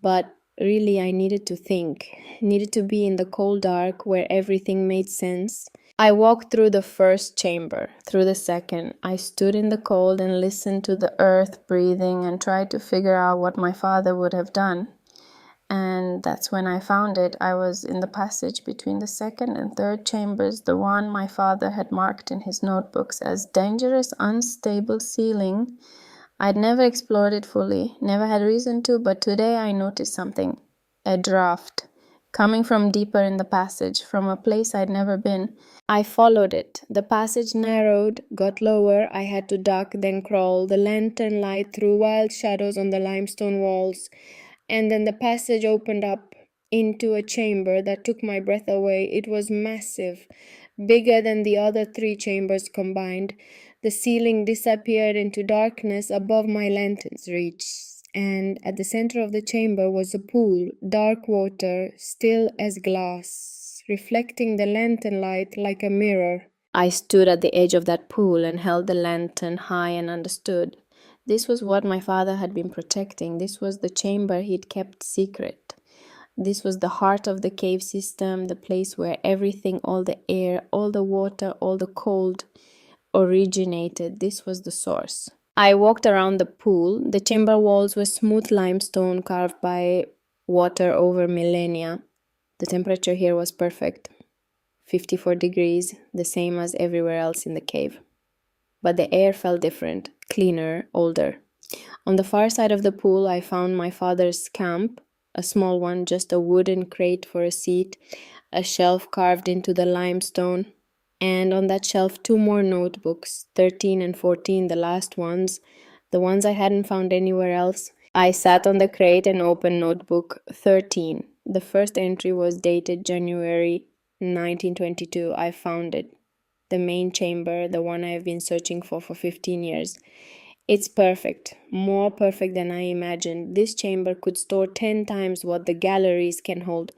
but really I needed to think, needed to be in the cold dark where everything made sense. I walked through the first chamber, through the second. I stood in the cold and listened to the earth breathing and tried to figure out what my father would have done. And that's when I found it. I was in the passage between the second and third chambers, the one my father had marked in his notebooks as dangerous, unstable ceiling. I'd never explored it fully, never had reason to, but today I noticed something. A draft, coming from deeper in the passage, from a place I'd never been. I followed it. The passage narrowed, got lower. I had to duck, then crawl. The lantern light threw wild shadows on the limestone walls. And then the passage opened up into a chamber that took my breath away. It was massive, bigger than the other 3 chambers combined. The ceiling disappeared into darkness above my lantern's reach, and at the center of the chamber was a pool, dark water, still as glass, reflecting the lantern light like a mirror. I stood at the edge of that pool and held the lantern high and understood. This was what my father had been protecting. This was the chamber he'd kept secret. This was the heart of the cave system, the place where everything, all the air, all the water, all the cold, originated. This was the source. I walked around the pool. The chamber walls were smooth limestone carved by water over millennia. The temperature here was perfect, 54 degrees, the same as everywhere else in the cave. But the air felt different, cleaner, older. On the far side of the pool, I found my father's camp, a small one, just a wooden crate for a seat, a shelf carved into the limestone, and on that shelf 2 more notebooks, 13 and 14, the last ones, the ones I hadn't found anywhere else. I sat on the crate and opened notebook 13. The first entry was dated January 1922. I found it. The main chamber, the one I have been searching for 15 years. It's perfect, more perfect than I imagined. This chamber could store 10 times what the galleries can hold,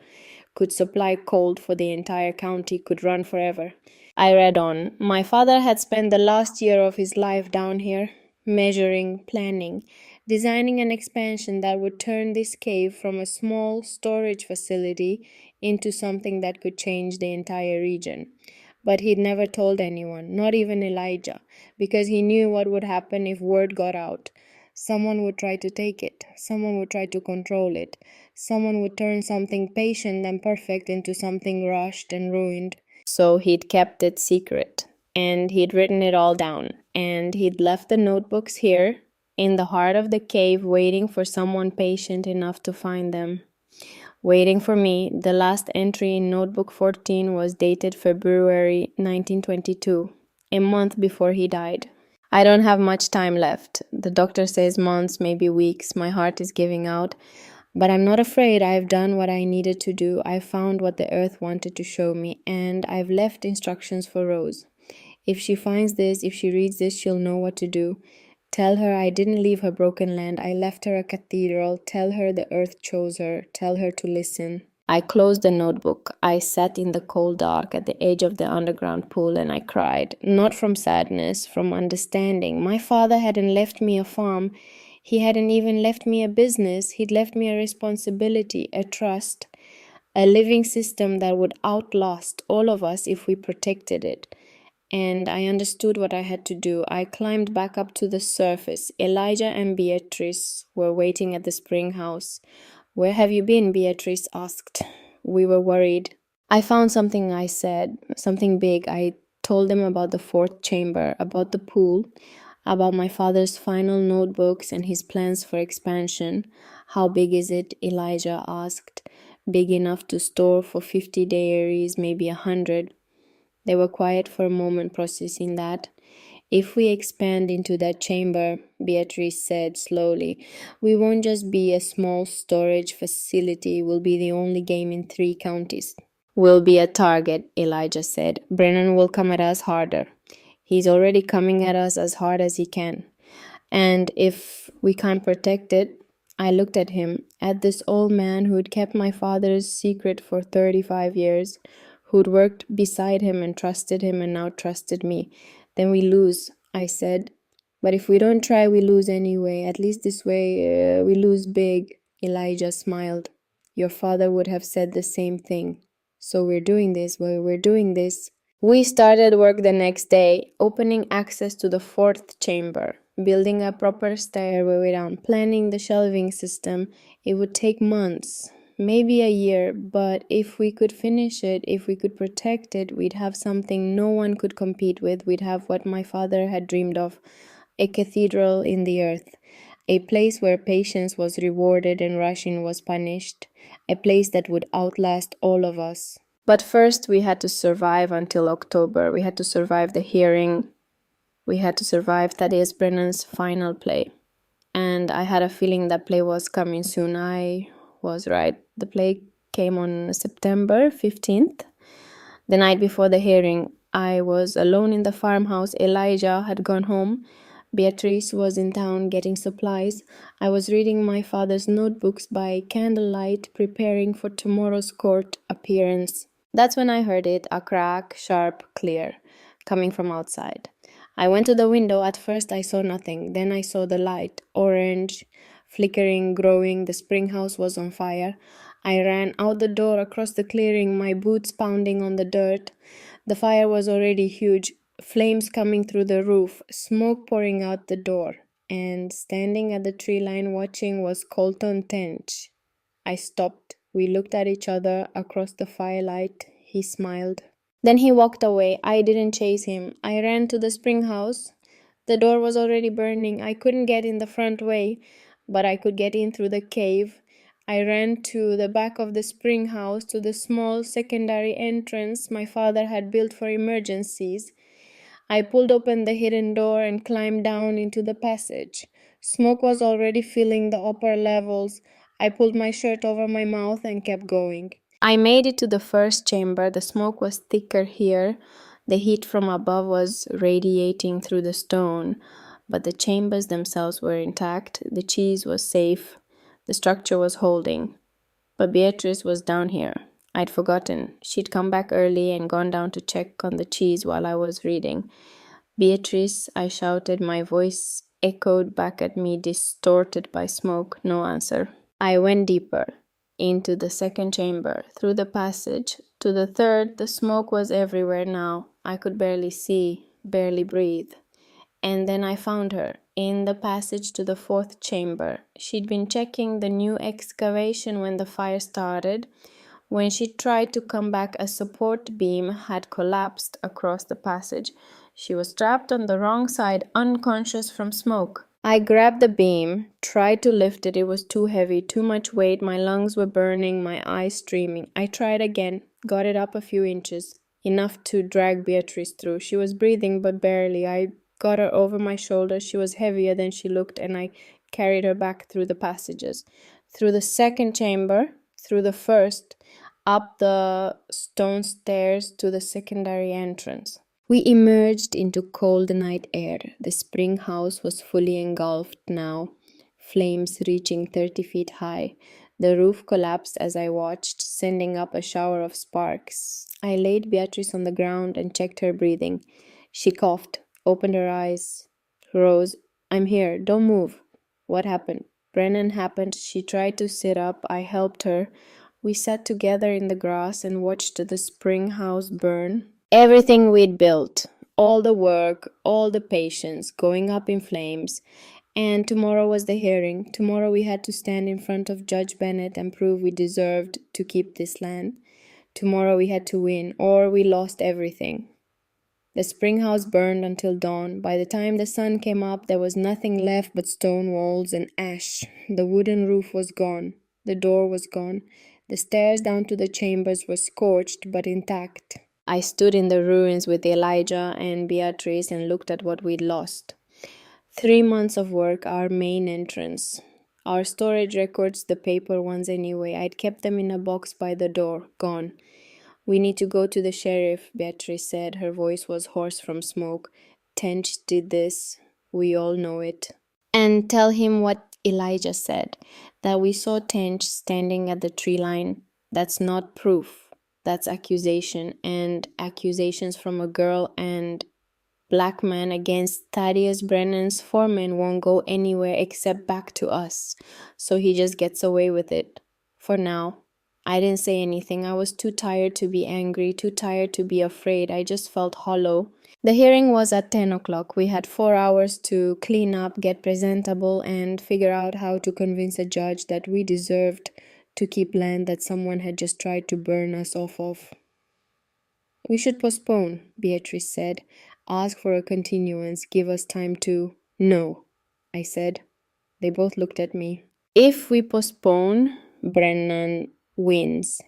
could supply cold for the entire county, could run forever. I read on. My father had spent the last year of his life down here, measuring, planning, designing an expansion that would turn this cave from a small storage facility into something that could change the entire region. But he'd never told anyone, not even Elijah, because he knew what would happen if word got out. Someone would try to take it. Someone would try to control it. Someone would turn something patient and perfect into something rushed and ruined. So he'd kept it secret, and he'd written it all down, and he'd left the notebooks here, in the heart of the cave, waiting for someone patient enough to find them. Waiting for me. The last entry in notebook 14 was dated February 1922, a month before he died. I don't have much time left. The doctor says months, maybe weeks. My heart is giving out. But I'm not afraid. I've done what I needed to do. I found what the earth wanted to show me, and I've left instructions for Rose. If she finds this, if she reads this, she'll know what to do. Tell her I didn't leave her broken land. I left her a cathedral. Tell her the earth chose her. Tell her to listen. I closed the notebook. I sat in the cold dark at the edge of the underground pool and I cried. Not from sadness, from understanding. My father hadn't left me a farm. He hadn't even left me a business. He'd left me a responsibility, a trust, a living system that would outlast all of us if we protected it. And I understood what I had to do. I climbed back up to the surface. Elijah and Beatrice were waiting at the spring house. "Where have you been?" Beatrice asked. "We were worried." I found something, I said, something big. I told them about the fourth chamber, about the pool, about my father's final notebooks and his plans for expansion. "How big is it?" Elijah asked. "Big enough to store for 50 dairies, maybe 100. They were quiet for a moment, processing that. "If we expand into that chamber," Beatrice said slowly, "we won't just be a small storage facility, we'll be the only game in 3 counties. We'll be a target," Elijah said. "Brennan will come at us harder. He's already coming at us as hard as he can. And if we can't protect it," I looked at him, at this old man who'd kept my father's secret for 35 years, who'd worked beside him and trusted him and now trusted me. "Then we lose," I said. "But if we don't try, we lose anyway. At least this way, we lose big." Elijah smiled. "Your father would have said the same thing. So we're doing this. We're doing this." We started work the next day, opening access to the fourth chamber, building a proper stairway down, planning the shelving system. It would take months, maybe a year, but if we could finish it, if we could protect it, we'd have something no one could compete with. We'd have what my father had dreamed of, a cathedral in the earth, a place where patience was rewarded and rushing was punished, a place that would outlast all of us. But first we had to survive until October. We had to survive the hearing. We had to survive Thaddeus Brennan's final play. And I had a feeling that play was coming soon. I was right. The play came on September 15th. The night before the hearing, I was alone in the farmhouse. Elijah had gone home. Beatrice was in town getting supplies. I was reading my father's notebooks by candlelight, preparing for tomorrow's court appearance. That's when I heard it, a crack, sharp, clear, coming from outside. I went to the window. At first I saw nothing. Then I saw the light, orange, flickering, growing. The spring house was on fire. I ran out the door across the clearing, my boots pounding on the dirt. The fire was already huge, flames coming through the roof, smoke pouring out the door. And standing at the tree line watching was Colton Tench. I stopped. We looked at each other across the firelight. He smiled. Then he walked away. I didn't chase him. I ran to the spring house. The door was already burning. I couldn't get in the front way, but I could get in through the cave. I ran to the back of the spring house, to the small secondary entrance my father had built for emergencies. I pulled open the hidden door and climbed down into the passage. Smoke was already filling the upper levels. I pulled my shirt over my mouth and kept going. I made it to the first chamber. The smoke was thicker here. The heat from above was radiating through the stone, but the chambers themselves were intact. The cheese was safe. The structure was holding. But Beatrice was down here. I'd forgotten. She'd come back early and gone down to check on the cheese while I was reading. "Beatrice," I shouted. My voice echoed back at me, distorted by smoke. No answer. I went deeper, into the second chamber, through the passage, to the third. The smoke was everywhere now. I could barely see, barely breathe. And then I found her, in the passage to the fourth chamber. She'd been checking the new excavation when the fire started. When she tried to come back, a support beam had collapsed across the passage. She was trapped on the wrong side, unconscious from smoke. I grabbed the beam, tried to lift it. It was too heavy, too much weight. My lungs were burning, my eyes streaming. I tried again, got it up a few inches, enough to drag Beatrice through. She was breathing, but barely. I got her over my shoulder. She was heavier than she looked, and I carried her back through the passages, through the second chamber, through the first, up the stone stairs to the secondary entrance. We emerged into cold night air. The spring house was fully engulfed now, flames reaching 30 feet high. The roof collapsed as I watched, sending up a shower of sparks. I laid Beatrice on the ground and checked her breathing. She coughed, opened her eyes, rose. I'm here, don't move. What happened? Brennan happened. She tried to sit up. I helped her. We sat together in the grass and watched the spring house burn. Everything we'd built, all the work, all the patience, going up in flames. And tomorrow was the hearing. Tomorrow we had to stand in front of Judge Bennett and prove we deserved to keep this land. Tomorrow we had to win, or we lost everything. The spring house burned until dawn. By the time the sun came up, there was nothing left but stone walls and ash. The wooden roof was gone. The door was gone. The stairs down to the chambers were scorched but intact. I stood in the ruins with Elijah and Beatrice and looked at what we'd lost. 3 months of work, our main entrance. Our storage records, the paper ones anyway, I'd kept them in a box by the door, gone. We need to go to the sheriff, Beatrice said. Her voice was hoarse from smoke. Tench did this. We all know it. And tell him what Elijah said, that we saw Tench standing at the tree line. That's not proof. That's accusation, and accusations from a girl and black man against Thaddeus Brennan's foreman won't go anywhere except back to us. So he just gets away with it. For now. I didn't say anything. I was too tired to be angry, too tired to be afraid. I just felt hollow. The hearing was at 10 o'clock. We had 4 hours to clean up, get presentable, and figure out how to convince a judge that we deserved to keep land that someone had just tried to burn us off of. We should postpone, Beatrice said. Ask for a continuance. Give us time to... No, I said. They both looked at me. If we postpone, Brennan wins.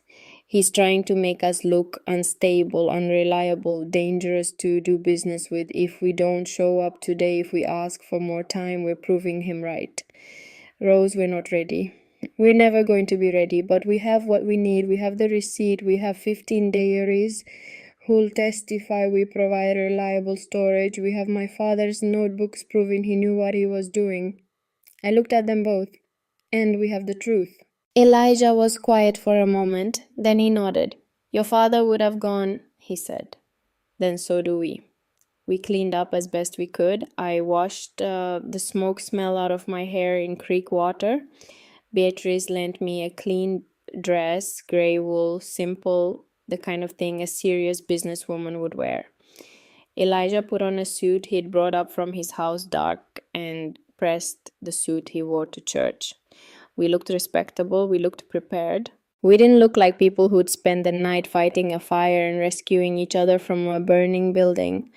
He's trying to make us look unstable, unreliable, dangerous to do business with. If we don't show up today, if we ask for more time, we're proving him right. Rose, we're not ready. We're never going to be ready, but we have what we need. We have the receipt. We have 15 diaries who'll testify we provide reliable storage. We have my father's notebooks proving he knew what he was doing. I looked at them both, and we have the truth. Elijah was quiet for a moment, then he nodded. Your father would have gone, he said. Then so do we. We cleaned up as best we could. I washed the smoke smell out of my hair in creek water. Beatrice lent me a clean dress, gray wool, simple, the kind of thing a serious businesswoman would wear. Elijah put on a suit he'd brought up from his house, dark and pressed the suit he wore to church. We looked respectable, we looked prepared. We didn't look like people who'd spend the night fighting a fire and rescuing each other from a burning building.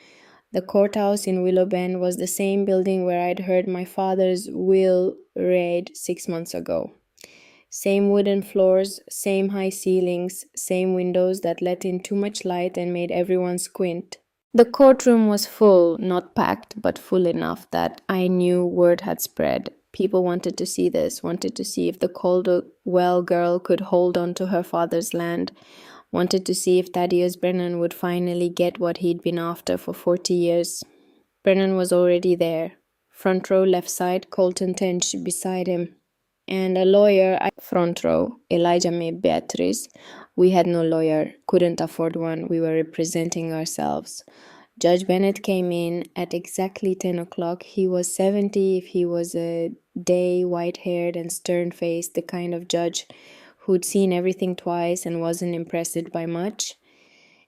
The courthouse in Willow Bend was the same building where I'd heard my father's will read 6 months ago. Same wooden floors, same high ceilings, same windows that let in too much light and made everyone squint. The courtroom was full, not packed, but full enough that I knew word had spread. People wanted to see this, wanted to see if the Caldwell girl could hold on to her father's land, wanted to see if Thaddeus Brennan would finally get what he'd been after for 40 years. Brennan was already there. Front row, left side, Colton Tench beside him. And a lawyer, front row, Elijah made Beatrice. We had no lawyer, couldn't afford one, we were representing ourselves. Judge Bennett came in at exactly 10 o'clock. He was 70 if he was a day, white-haired and stern-faced, the kind of judge who'd seen everything twice and wasn't impressed by much.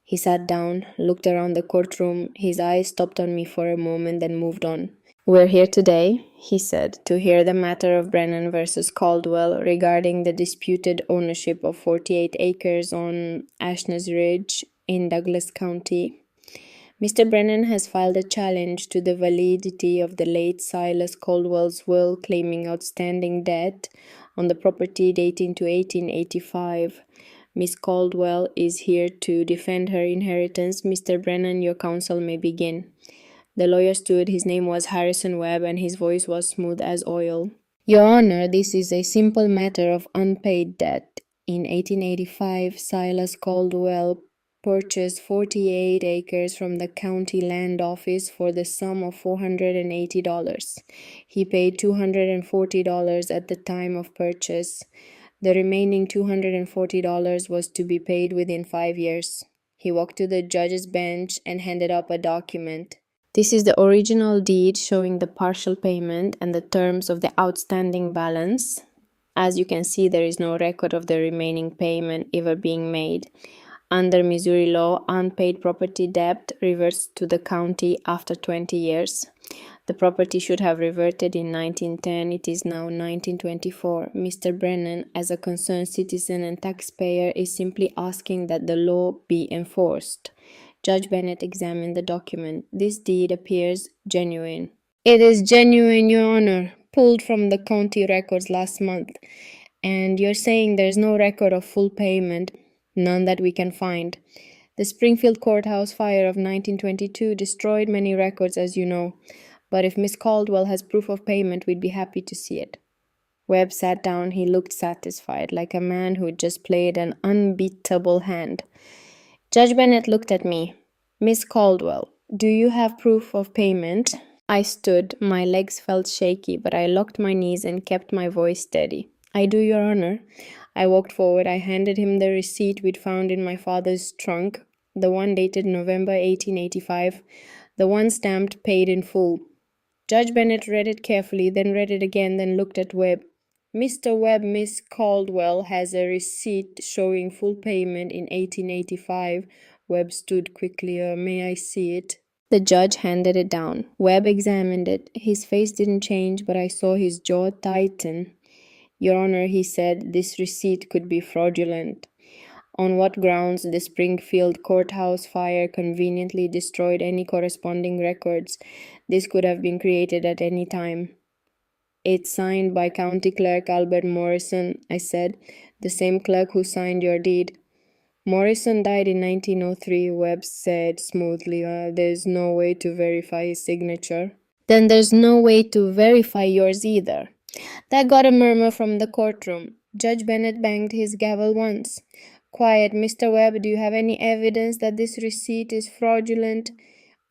He sat down, looked around the courtroom. His eyes stopped on me for a moment, then moved on. We're here today, he said, to hear the matter of Brennan versus Caldwell regarding the disputed ownership of 48 acres on Ashness Ridge in Douglas County. Mr. Brennan has filed a challenge to the validity of the late Silas Caldwell's will, claiming outstanding debt on the property dating to 1885. Miss Caldwell is here to defend her inheritance. Mr. Brennan, your counsel may begin. The lawyer stood. His name was Harrison Webb, and his voice was smooth as oil. Your Honor, this is a simple matter of unpaid debt. In 1885, Silas Caldwell purchased 48 acres from the county land office for the sum of $480. He paid $240 at the time of purchase. The remaining $240 was to be paid within 5 years. He walked to the judge's bench and handed up a document. This is the original deed showing the partial payment and the terms of the outstanding balance. As you can see, there is no record of the remaining payment ever being made. Under Missouri law, unpaid property debt reverts to the county after 20 years. The property should have reverted in 1910. It is now 1924. Mr. Brennan, as a concerned citizen and taxpayer, is simply asking that the law be enforced. Judge Bennett examined the document. This deed appears genuine. It is genuine, Your Honor, pulled from the county records last month. And you're saying there's no record of full payment? None that we can find. The Springfield courthouse fire of 1922 destroyed many records, as you know. But if Miss Caldwell has proof of payment, we'd be happy to see it. Webb sat down. He looked satisfied, like a man who'd just played an unbeatable hand. Judge Bennett looked at me. Miss Caldwell, do you have proof of payment? I stood. My legs felt shaky, but I locked my knees and kept my voice steady. I do, Your Honor. I walked forward. I handed him the receipt we'd found in my father's trunk, the one dated November 1885, the one stamped paid in full. Judge Bennett read it carefully, then read it again, then looked at Webb. Mr. Webb, Miss Caldwell has a receipt showing full payment in 1885. Webb stood quickly. May I see it? The judge handed it down. Webb examined it. His face didn't change, but I saw his jaw tighten. Your Honor, he said, this receipt could be fraudulent. On what grounds? The Springfield courthouse fire conveniently destroyed any corresponding records. This could have been created at any time. It's signed by County Clerk Albert Morrison, I said, the same clerk who signed your deed. Morrison died in 1903, Webb said smoothly. There's no way to verify his signature. Then there's no way to verify yours either. That got a murmur from the courtroom. Judge Bennett banged his gavel once. Quiet, Mr. Webb, do you have any evidence that this receipt is fraudulent?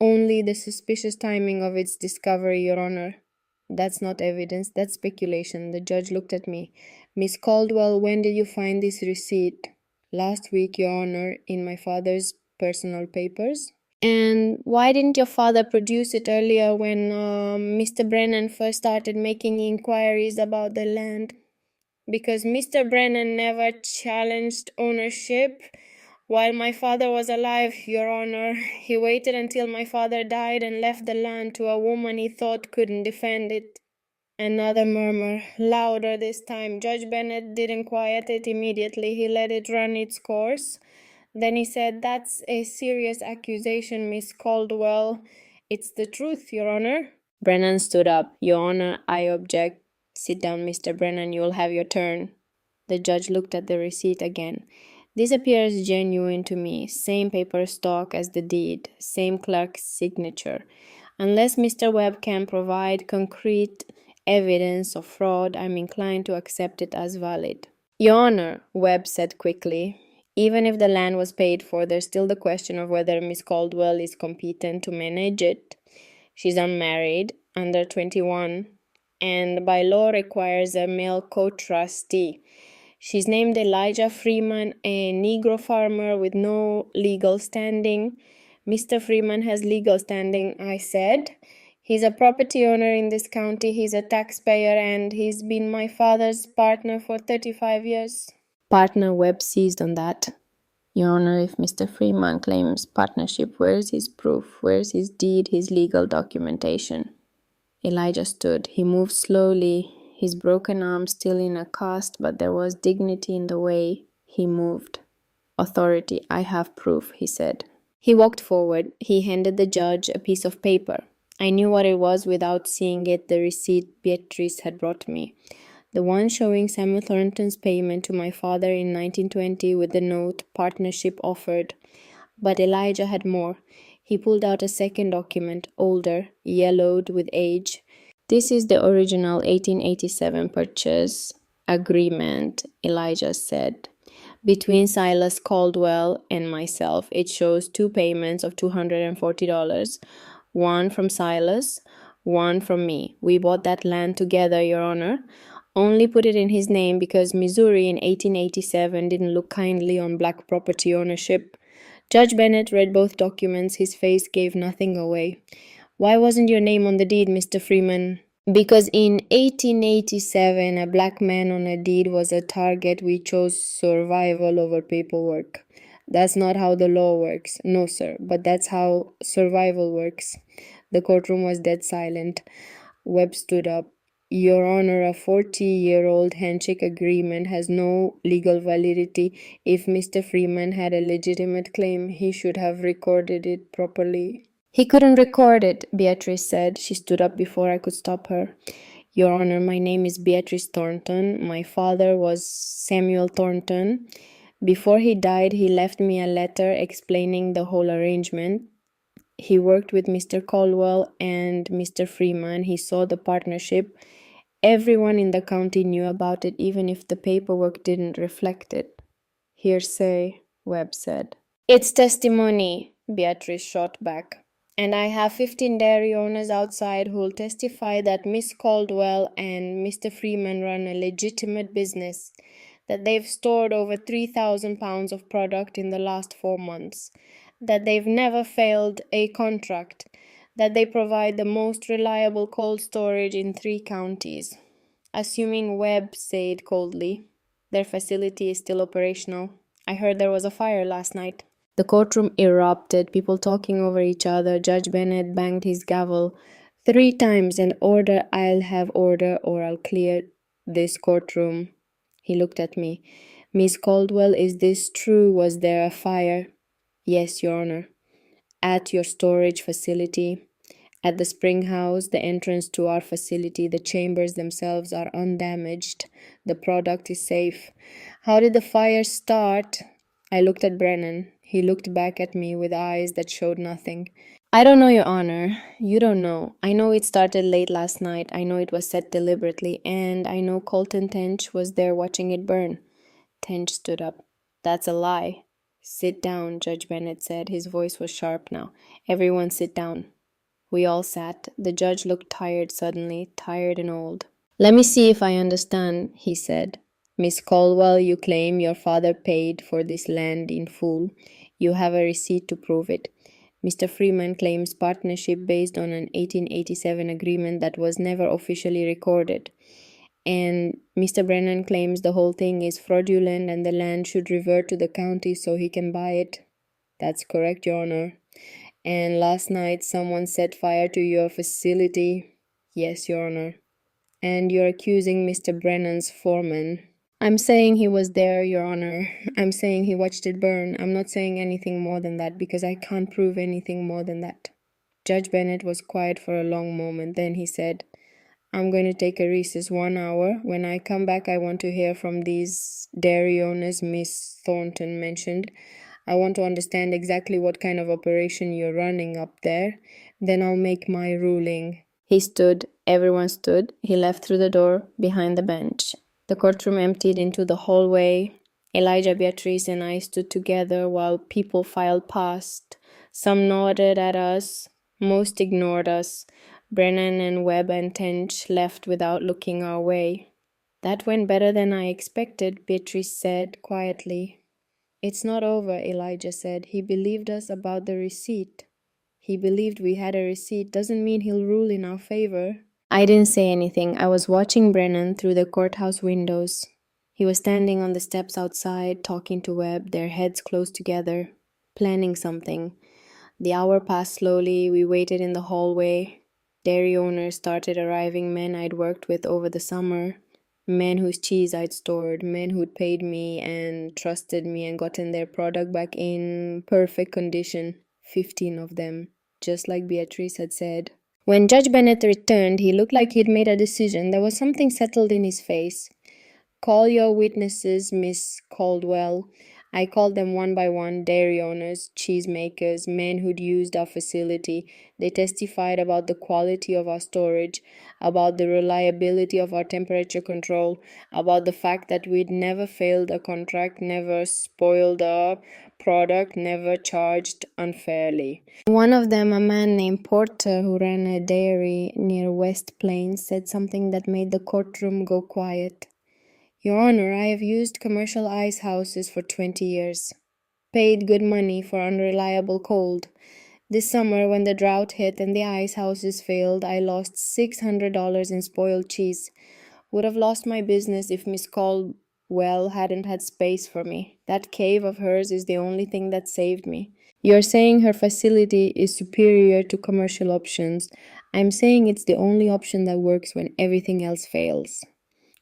Only the suspicious timing of its discovery, Your Honor. That's not evidence, that's speculation. The judge looked at me. Miss Caldwell, when did you find this receipt? Last week, Your Honor, in my father's personal papers. And why didn't your father produce it earlier when Mr. Brennan first started making inquiries about the land? Because Mr. Brennan never challenged ownership while my father was alive, Your Honor. He waited until my father died and left the land to a woman he thought couldn't defend it. Another murmur, louder this time. Judge Bennett didn't quiet it immediately. He let it run its course. Then he said, that's a serious accusation, Miss Caldwell. It's the truth, Your Honor. Brennan stood up. Your Honor, I object. Sit down, Mr. Brennan. You'll have your turn. The judge looked at the receipt again. This appears genuine to me. Same paper stock as the deed. Same clerk's signature. Unless Mr. Webb can provide concrete evidence of fraud, I'm inclined to accept it as valid. Your Honor, Webb said quickly, even if the land was paid for, there's still the question of whether Miss Caldwell is competent to manage it. She's unmarried, under 21, and by law requires a male co-trustee. She's named Elijah Freeman, a Negro farmer with no legal standing. Mr. Freeman has legal standing, I said. He's a property owner in this county, he's a taxpayer, and he's been my father's partner for 35 years. Partner Webb seized on that. Your Honor, if Mr. Freeman claims partnership, where's his proof? Where's his deed, his legal documentation? Elijah stood. He moved slowly, his broken arm still in a cast, but there was dignity in the way he moved. Authority, I have proof, he said. He walked forward. He handed the judge a piece of paper. I knew what it was without seeing it, the receipt Beatrice had brought me. The one showing Samuel Thornton's payment to my father in 1920 with the note, partnership offered. But Elijah had more. He pulled out a second document, older, yellowed with age. This is the original 1887 purchase agreement, Elijah said. between Silas Caldwell and myself. It shows two payments of $240, one from Silas, one from me. We bought that land together, Your Honor. Only put it in his name because Missouri in 1887 didn't look kindly on black property ownership. Judge Bennett read both documents. His face gave nothing away. Why wasn't your name on the deed, Mr. Freeman? Because in 1887, a black man on a deed was a target. We chose survival over paperwork. That's not how the law works. No, sir, but that's how survival works. The courtroom was dead silent. Webb stood up. Your Honor, a 40-year-old handshake agreement has no legal validity. If Mr. Freeman had a legitimate claim, he should have recorded it properly. He couldn't record it, Beatrice said. She stood up before I could stop her. Your Honor, my name is Beatrice Thornton. My father was Samuel Thornton. Before he died, he left me a letter explaining the whole arrangement. He worked with Mr. Caldwell and Mr. Freeman. He saw the partnership. Everyone in the county knew about it, even if the paperwork didn't reflect it. Hearsay, Webb said. It's testimony, Beatrice shot back. And I have 15 dairy owners outside who will testify that Miss Caldwell and Mr. Freeman run a legitimate business, that they've stored over 3,000 pounds of product in the last 4 months, that they've never failed a contract, that they provide the most reliable cold storage in 3 counties. Assuming Webb said coldly, their facility is still operational. I heard there was a fire last night. The courtroom erupted, people talking over each other. Judge Bennett banged his gavel 3 times and order, I'll have order or I'll clear this courtroom. He looked at me. Miss Caldwell, is this true? Was there a fire? Yes, Your Honor. At your storage facility? At the spring house, the entrance to our facility, the chambers themselves are undamaged. The product is safe. How did the fire start? I looked at Brennan. He looked back at me with eyes that showed nothing. I don't know, Your Honor. You don't know. I know it started late last night. I know it was set deliberately. And I know Colton Tench was there watching it burn. Tench stood up. That's a lie. Sit down, Judge Bennett said. His voice was sharp now. Everyone sit down. We all sat. The judge looked tired suddenly, tired and old. Let me see if I understand, he said. Miss Caldwell, you claim your father paid for this land in full. You have a receipt to prove it. Mr. Freeman claims partnership based on an 1887 agreement that was never officially recorded. And Mr. Brennan claims the whole thing is fraudulent and the land should revert to the county so he can buy it. That's correct, Your Honor. And last night someone set fire to your facility. Yes, Your Honor. And you're accusing Mr. Brennan's foreman. I'm saying he was there, Your Honor. I'm saying he watched it burn. I'm not saying anything more than that because I can't prove anything more than that. Judge Bennett was quiet for a long moment. Then he said, I'm going to take a recess 1 hour. When I come back, I want to hear from these dairy owners Miss Thornton mentioned. I want to understand exactly what kind of operation you're running up there. Then I'll make my ruling. He stood. Everyone stood. He left through the door behind the bench. The courtroom emptied into the hallway. Elijah, Beatrice, and I stood together while people filed past. Some nodded at us. Most ignored us. Brennan and Webb and Tench left without looking our way. That went better than I expected, Beatrice said quietly. It's not over, Elijah said. He believed us about the receipt. He believed we had a receipt. Doesn't mean he'll rule in our favor. I didn't say anything. I was watching Brennan through the courthouse windows. He was standing on the steps outside, talking to Webb, their heads close together, planning something. The hour passed slowly. We waited in the hallway. Dairy owners started arriving, men I'd worked with over the summer. Men whose cheese I'd stored, men who'd paid me and trusted me and gotten their product back in perfect condition. 15 of them, just like Beatrice had said. When Judge Bennett returned, he looked like he'd made a decision. There was something settled in his face. Call your witnesses, Miss Caldwell. I called them one by one: dairy owners, cheesemakers, men who'd used our facility. They testified about the quality of our storage, about the reliability of our temperature control, about the fact that we'd never failed a contract, never spoiled a product, never charged unfairly. One of them, a man named Porter who ran a dairy near West Plains, said something that made the courtroom go quiet. Your Honor, I have used commercial ice houses for 20 years. Paid good money for unreliable cold. This summer, when the drought hit and the ice houses failed, I lost $600 in spoiled cheese. Would have lost my business if Miss Caldwell hadn't had space for me. That cave of hers is the only thing that saved me. You're saying her facility is superior to commercial options. I'm saying it's the only option that works when everything else fails.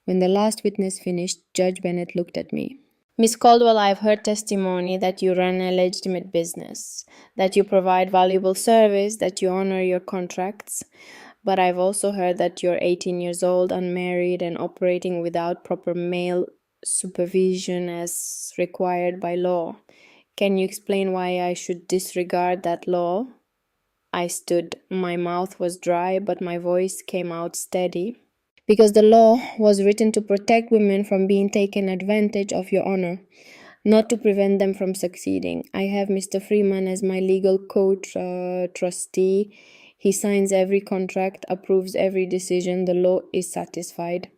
When the last witness finished, Judge Bennett looked at me. Miss Caldwell, I've heard testimony that you run a legitimate business, that you provide valuable service, that you honor your contracts. But I've also heard that you're 18 years old, unmarried, and operating without proper male supervision as required by law. Can you explain why I should disregard that law? I stood. My mouth was dry, but my voice came out steady. Because the law was written to protect women from being taken advantage of, Your Honor, not to prevent them from succeeding. I have Mr. Freeman as my legal co-trustee. He signs every contract, approves every decision. The law is satisfied.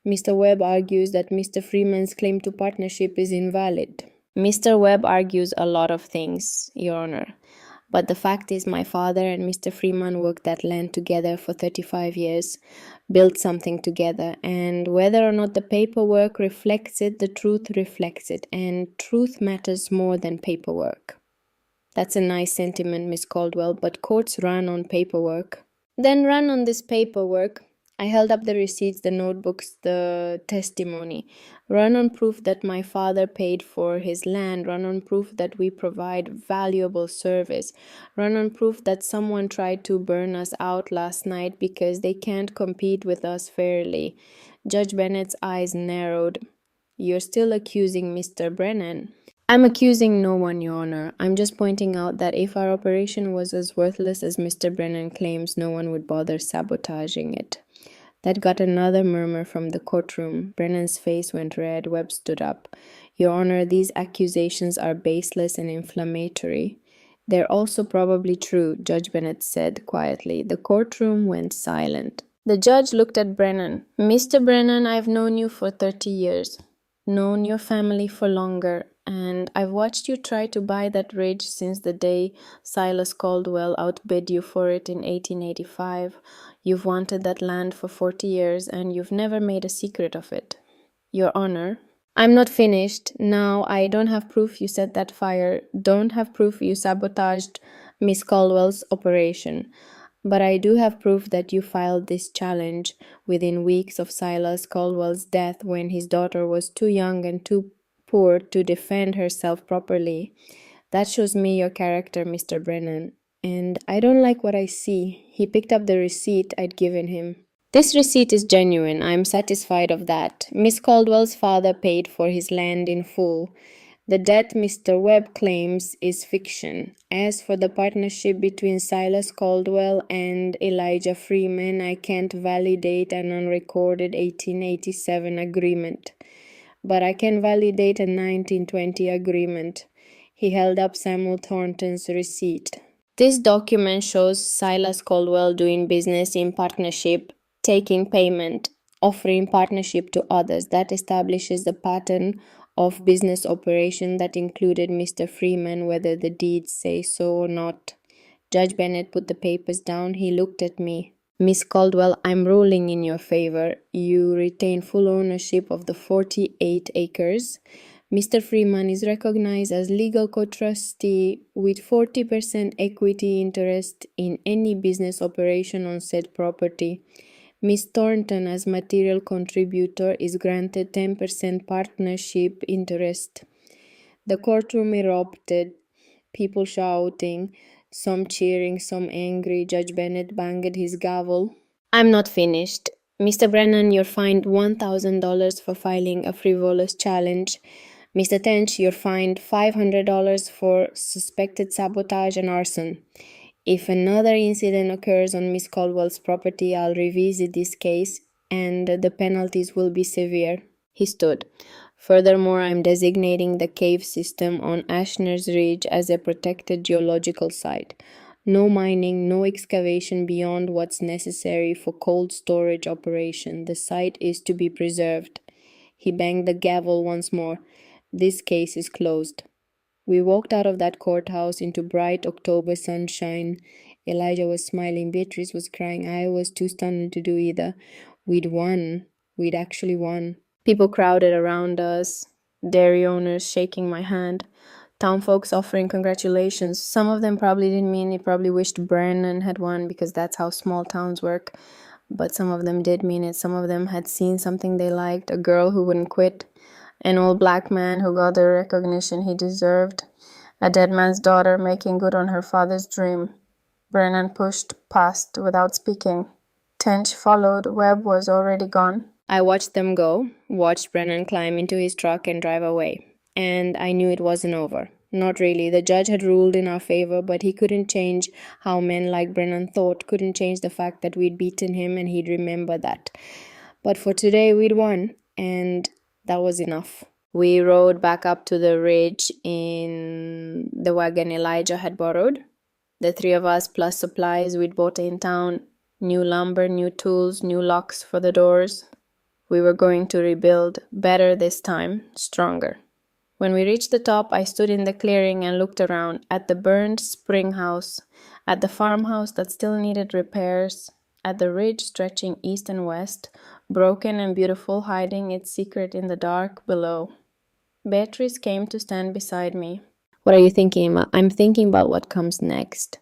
Mr. Webb argues that Mr. Freeman's claim to partnership is invalid. Mr. Webb argues a lot of things, Your Honor. But the fact is, my father and Mr. Freeman worked that land together for 35 years, built something together, and whether or not the paperwork reflects it, the truth reflects it, and truth matters more than paperwork. That's a nice sentiment, Miss Caldwell, but courts run on paperwork. Then run on this paperwork. I held up the receipts, the notebooks, the testimony. Run on proof that my father paid for his land. Run on proof that we provide valuable service. Run on proof that someone tried to burn us out last night because they can't compete with us fairly. Judge Bennett's eyes narrowed. You're still accusing Mr. Brennan. I'm accusing no one, Your Honor. I'm just pointing out that if our operation was as worthless as Mr. Brennan claims, no one would bother sabotaging it. That got another murmur from the courtroom. Brennan's face went red. Webb stood up. Your Honor, these accusations are baseless and inflammatory. They're also probably true, Judge Bennett said quietly. The courtroom went silent. The judge looked at Brennan. Mr. Brennan, I've known you for 30 years. Known your family for longer. And I've watched you try to buy that ridge since the day Silas Caldwell outbid you for it in 1885. You've wanted that land for 40 years, and you've never made a secret of it. Your Honor, I'm not finished. Now, I don't have proof you set that fire, don't have proof you sabotaged Miss Caldwell's operation. But I do have proof that you filed this challenge within weeks of Silas Caldwell's death when his daughter was too young and too poor to defend herself properly. That shows me your character, Mr. Brennan. And I don't like what I see. He picked up the receipt I'd given him. This receipt is genuine. I'm satisfied of that. Miss Caldwell's father paid for his land in full. The debt Mr. Webb claims is fiction. As for the partnership between Silas Caldwell and Elijah Freeman, I can't validate an unrecorded 1887 agreement. But I can validate a 1920 agreement. He held up Samuel Thornton's receipt. This document shows Silas Caldwell doing business in partnership, taking payment, offering partnership to others. That establishes the pattern of business operation that included Mr. Freeman, whether the deeds say so or not. Judge Bennett put the papers down. He looked at me. Miss Caldwell, I'm ruling in your favor. You retain full ownership of the 48 acres. Mr. Freeman is recognized as legal co-trustee with 40% equity interest in any business operation on said property. Miss Thornton, as material contributor, is granted 10% partnership interest. The courtroom erupted, people shouting, some cheering, some angry. Judge Bennett banged his gavel. I'm not finished. Mr. Brennan, you're fined $1,000 for filing a frivolous challenge. Mr. Tench, you're fined $500 for suspected sabotage and arson. If another incident occurs on Miss Caldwell's property, I'll revisit this case and the penalties will be severe. He stood. Furthermore, I'm designating the cave system on Ashner's Ridge as a protected geological site. No mining, no excavation beyond what's necessary for cold storage operation. The site is to be preserved. He banged the gavel once more. This case is closed. We walked out of that courthouse into bright October sunshine. Elijah was smiling. Beatrice was crying. I was too stunned to do either. We'd won. We'd actually won. People crowded around us, dairy owners shaking my hand, town folks offering congratulations. Some of them probably didn't mean it, probably wished Brennan had won because that's how small towns work. But some of them did mean it. Some of them had seen something they liked, a girl who wouldn't quit, an old black man who got the recognition he deserved, a dead man's daughter making good on her father's dream. Brennan pushed past without speaking. Tench followed. Webb was already gone. I watched them go, watched Brennan climb into his truck and drive away. And I knew it wasn't over. Not really. The judge had ruled in our favor, but he couldn't change how men like Brennan thought, couldn't change the fact that we'd beaten him and he'd remember that. But for today, we'd won, and that was enough. We rode back up to the ridge in the wagon Elijah had borrowed. The three of us plus supplies we'd bought in town, new lumber, new tools, new locks for the doors. We were going to rebuild, better this time, stronger. When we reached the top, I stood in the clearing and looked around at the burned spring house, at the farmhouse that still needed repairs, at the ridge stretching east and west, broken and beautiful, hiding its secret in the dark below. Beatrice came to stand beside me. What are you thinking about? I'm thinking about what comes next.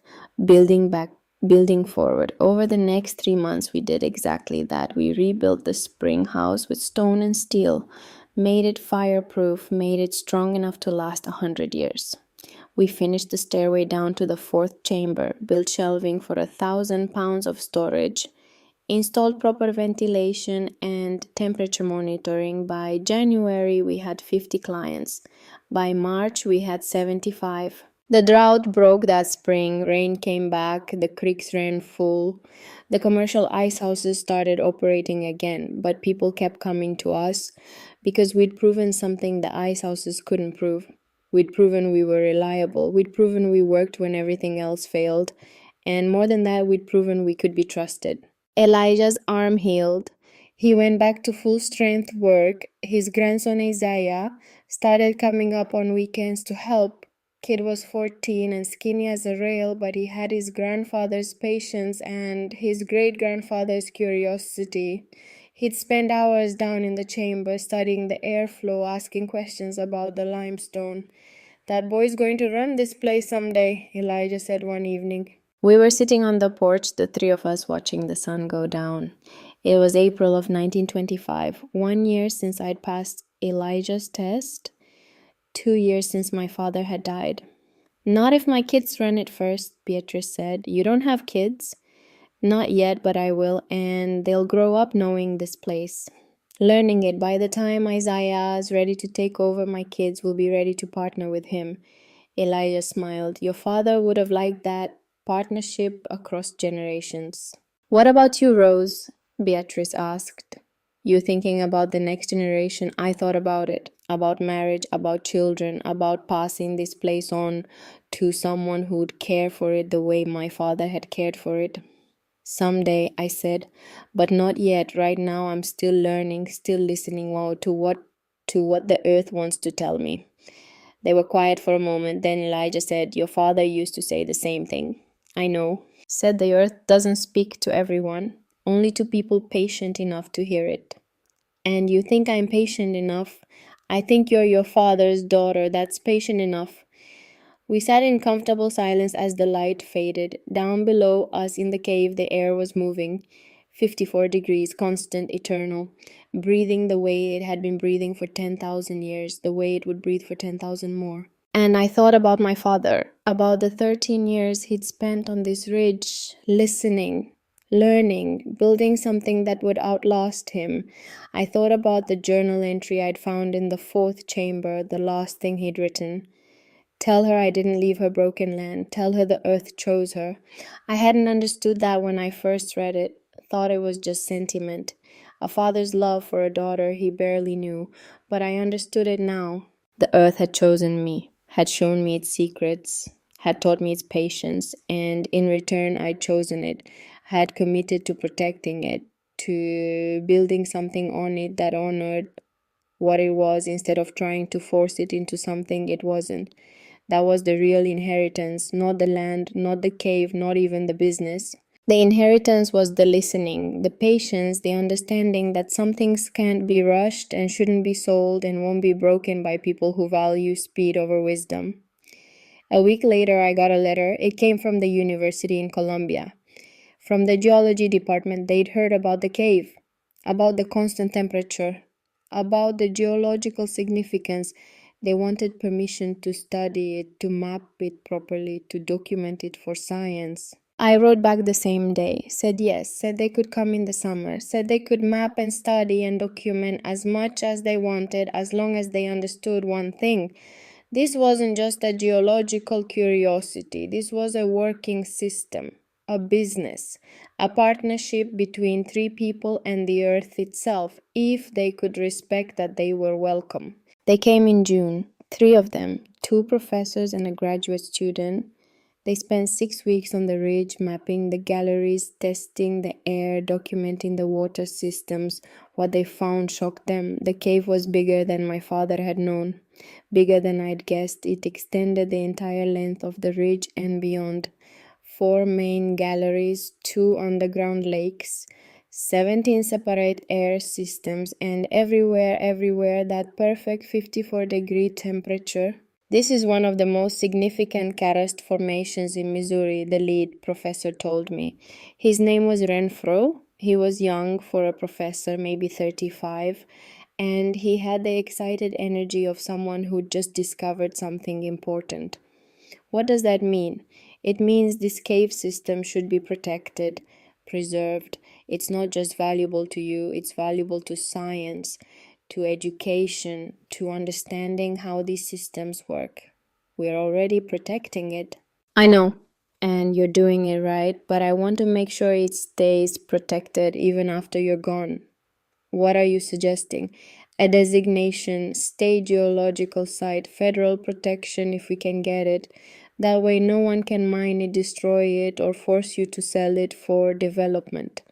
Building forward. Over the next 3 months, we did exactly that. We rebuilt the spring house with stone and steel, made it fireproof, made it strong enough to last 100 years. We finished the stairway down to the 4th chamber, built shelving for 1,000 pounds of storage, installed proper ventilation and temperature monitoring. By January, we had 50 clients. By March, we had 75. The drought broke that spring, rain came back, the creeks ran full, the commercial ice houses started operating again, but people kept coming to us because we'd proven something the ice houses couldn't prove. We'd proven we were reliable, we'd proven we worked when everything else failed, and more than that, we'd proven we could be trusted. Elijah's arm healed. He went back to full-strength work. His grandson Isaiah started coming up on weekends to help. Kid was 14 and skinny as a rail, but he had his grandfather's patience and his great-grandfather's curiosity. He'd spend hours down in the chamber studying the airflow, asking questions about the limestone. That boy's going to run this place someday, Elijah said one evening. We were sitting on the porch, the three of us watching the sun go down. It was April of 1925, 1 year since I'd passed Elijah's test, 2 years since my father had died. Not if my kids run it first, Beatrice said. You don't have kids? Not yet, but I will, and they'll grow up knowing this place, learning it. By the time Isaiah is ready to take over, my kids will be ready to partner with him. Elijah smiled. Your father would have liked that partnership across generations. What about you, Rose? Beatrice asked. You thinking about the next generation? I thought about it. About marriage, about children, about passing this place on to someone who would care for it the way my father had cared for it. Someday, I said, but not yet. Right now, I'm still learning, still listening to what the earth wants to tell me. They were quiet for a moment. Then Elijah said, your father used to say the same thing. I know. Said the earth doesn't speak to everyone, only to people patient enough to hear it. And you think I'm patient enough? I think you're your father's daughter that's patient enough. We sat in comfortable silence as the light faded. Down below us in the cave, the air was moving. 54 degrees, constant, eternal. Breathing the way it had been breathing for 10,000 years, the way it would breathe for 10,000 more. And I thought about my father, about the 13 years he'd spent on this ridge, listening learning, building something that would outlast him. I thought about the journal entry I'd found in the fourth chamber, the last thing he'd written. Tell her I didn't leave her broken land. Tell her the earth chose her. I hadn't understood that when I first read it. Thought it was just sentiment. A father's love for a daughter he barely knew. But I understood it now. The earth had chosen me, had shown me its secrets, had taught me its patience, and in return I'd chosen it, had committed to protecting it, to building something on it that honored what it was instead of trying to force it into something it wasn't. That was the real inheritance, not the land, not the cave, not even the business. The inheritance was the listening, the patience, the understanding that some things can't be rushed and shouldn't be sold and won't be broken by people who value speed over wisdom. A week later, I got a letter. It came from the university in Columbia. From the geology department, they'd heard about the cave, about the constant temperature, about the geological significance. They wanted permission to study it, to map it properly, to document it for science. I wrote back the same day, said yes, said they could come in the summer, said they could map and study and document as much as they wanted as long as they understood one thing. This wasn't just a geological curiosity, this was a working system, a business, a partnership between three people and the earth itself, if they could respect that they were welcome. They came in June, 3 of them, 2 professors and a graduate student. They spent 6 weeks on the ridge, mapping the galleries, testing the air, documenting the water systems. What they found shocked them. The cave was bigger than my father had known, bigger than I'd guessed. It extended the entire length of the ridge and beyond. 4 main galleries, 2 underground lakes, 17 separate air systems, and everywhere, that perfect 54-degree temperature. This is one of the most significant karst formations in Missouri, the lead professor told me. His name was Renfro. He was young for a professor, maybe 35, and he had the excited energy of someone who just discovered something important. What does that mean? It means this cave system should be protected, preserved. It's not just valuable to you, it's valuable to science, to education, to understanding how these systems work. We're already protecting it. I know, and you're doing it right, but I want to make sure it stays protected even after you're gone. What are you suggesting? A designation, state geological site, federal protection if we can get it. That way no one can mine it, destroy it, or force you to sell it for development.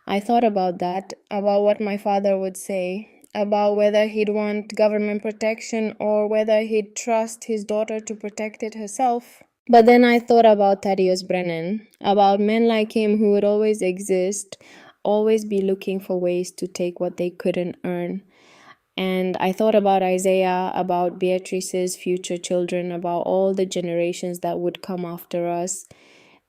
I thought about that, about what my father would say, about whether he'd want government protection or whether he'd trust his daughter to protect it herself. But then I thought about Thaddeus Brennan, about men like him who would always exist, always be looking for ways to take what they couldn't earn. And I thought about Isaiah, about Beatrice's future children, about all the generations that would come after us.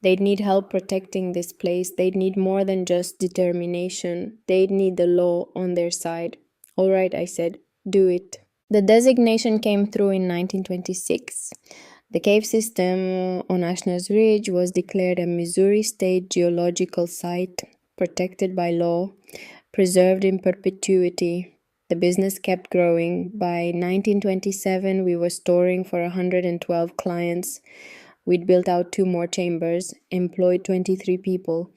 They'd need help protecting this place. They'd need more than just determination. They'd need the law on their side. All right, I said, do it. The designation came through in 1926. The cave system on Ashner's Ridge was declared a Missouri State Geological Site, protected by law, preserved in perpetuity. The business kept growing. By 1927, we were storing for 112 clients. We'd built out 2 more chambers, employed 23 people,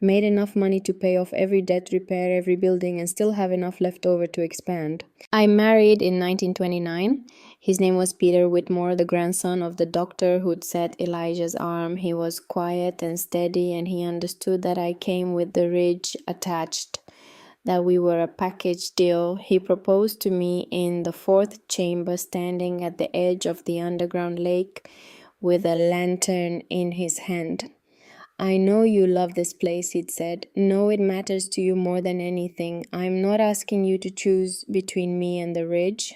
made enough money to pay off every debt, repair every building, and still have enough left over to expand. I married in 1929. His name was Peter Whitmore, the grandson of the doctor who'd set Elijah's arm. He was quiet and steady, and he understood that I came with the ridge attached, that we were a package deal. He proposed to me in the 4th chamber, standing at the edge of the underground lake, with a lantern in his hand. I know you love this place, he'd said. Know it matters to you more than anything. I'm not asking you to choose between me and the ridge.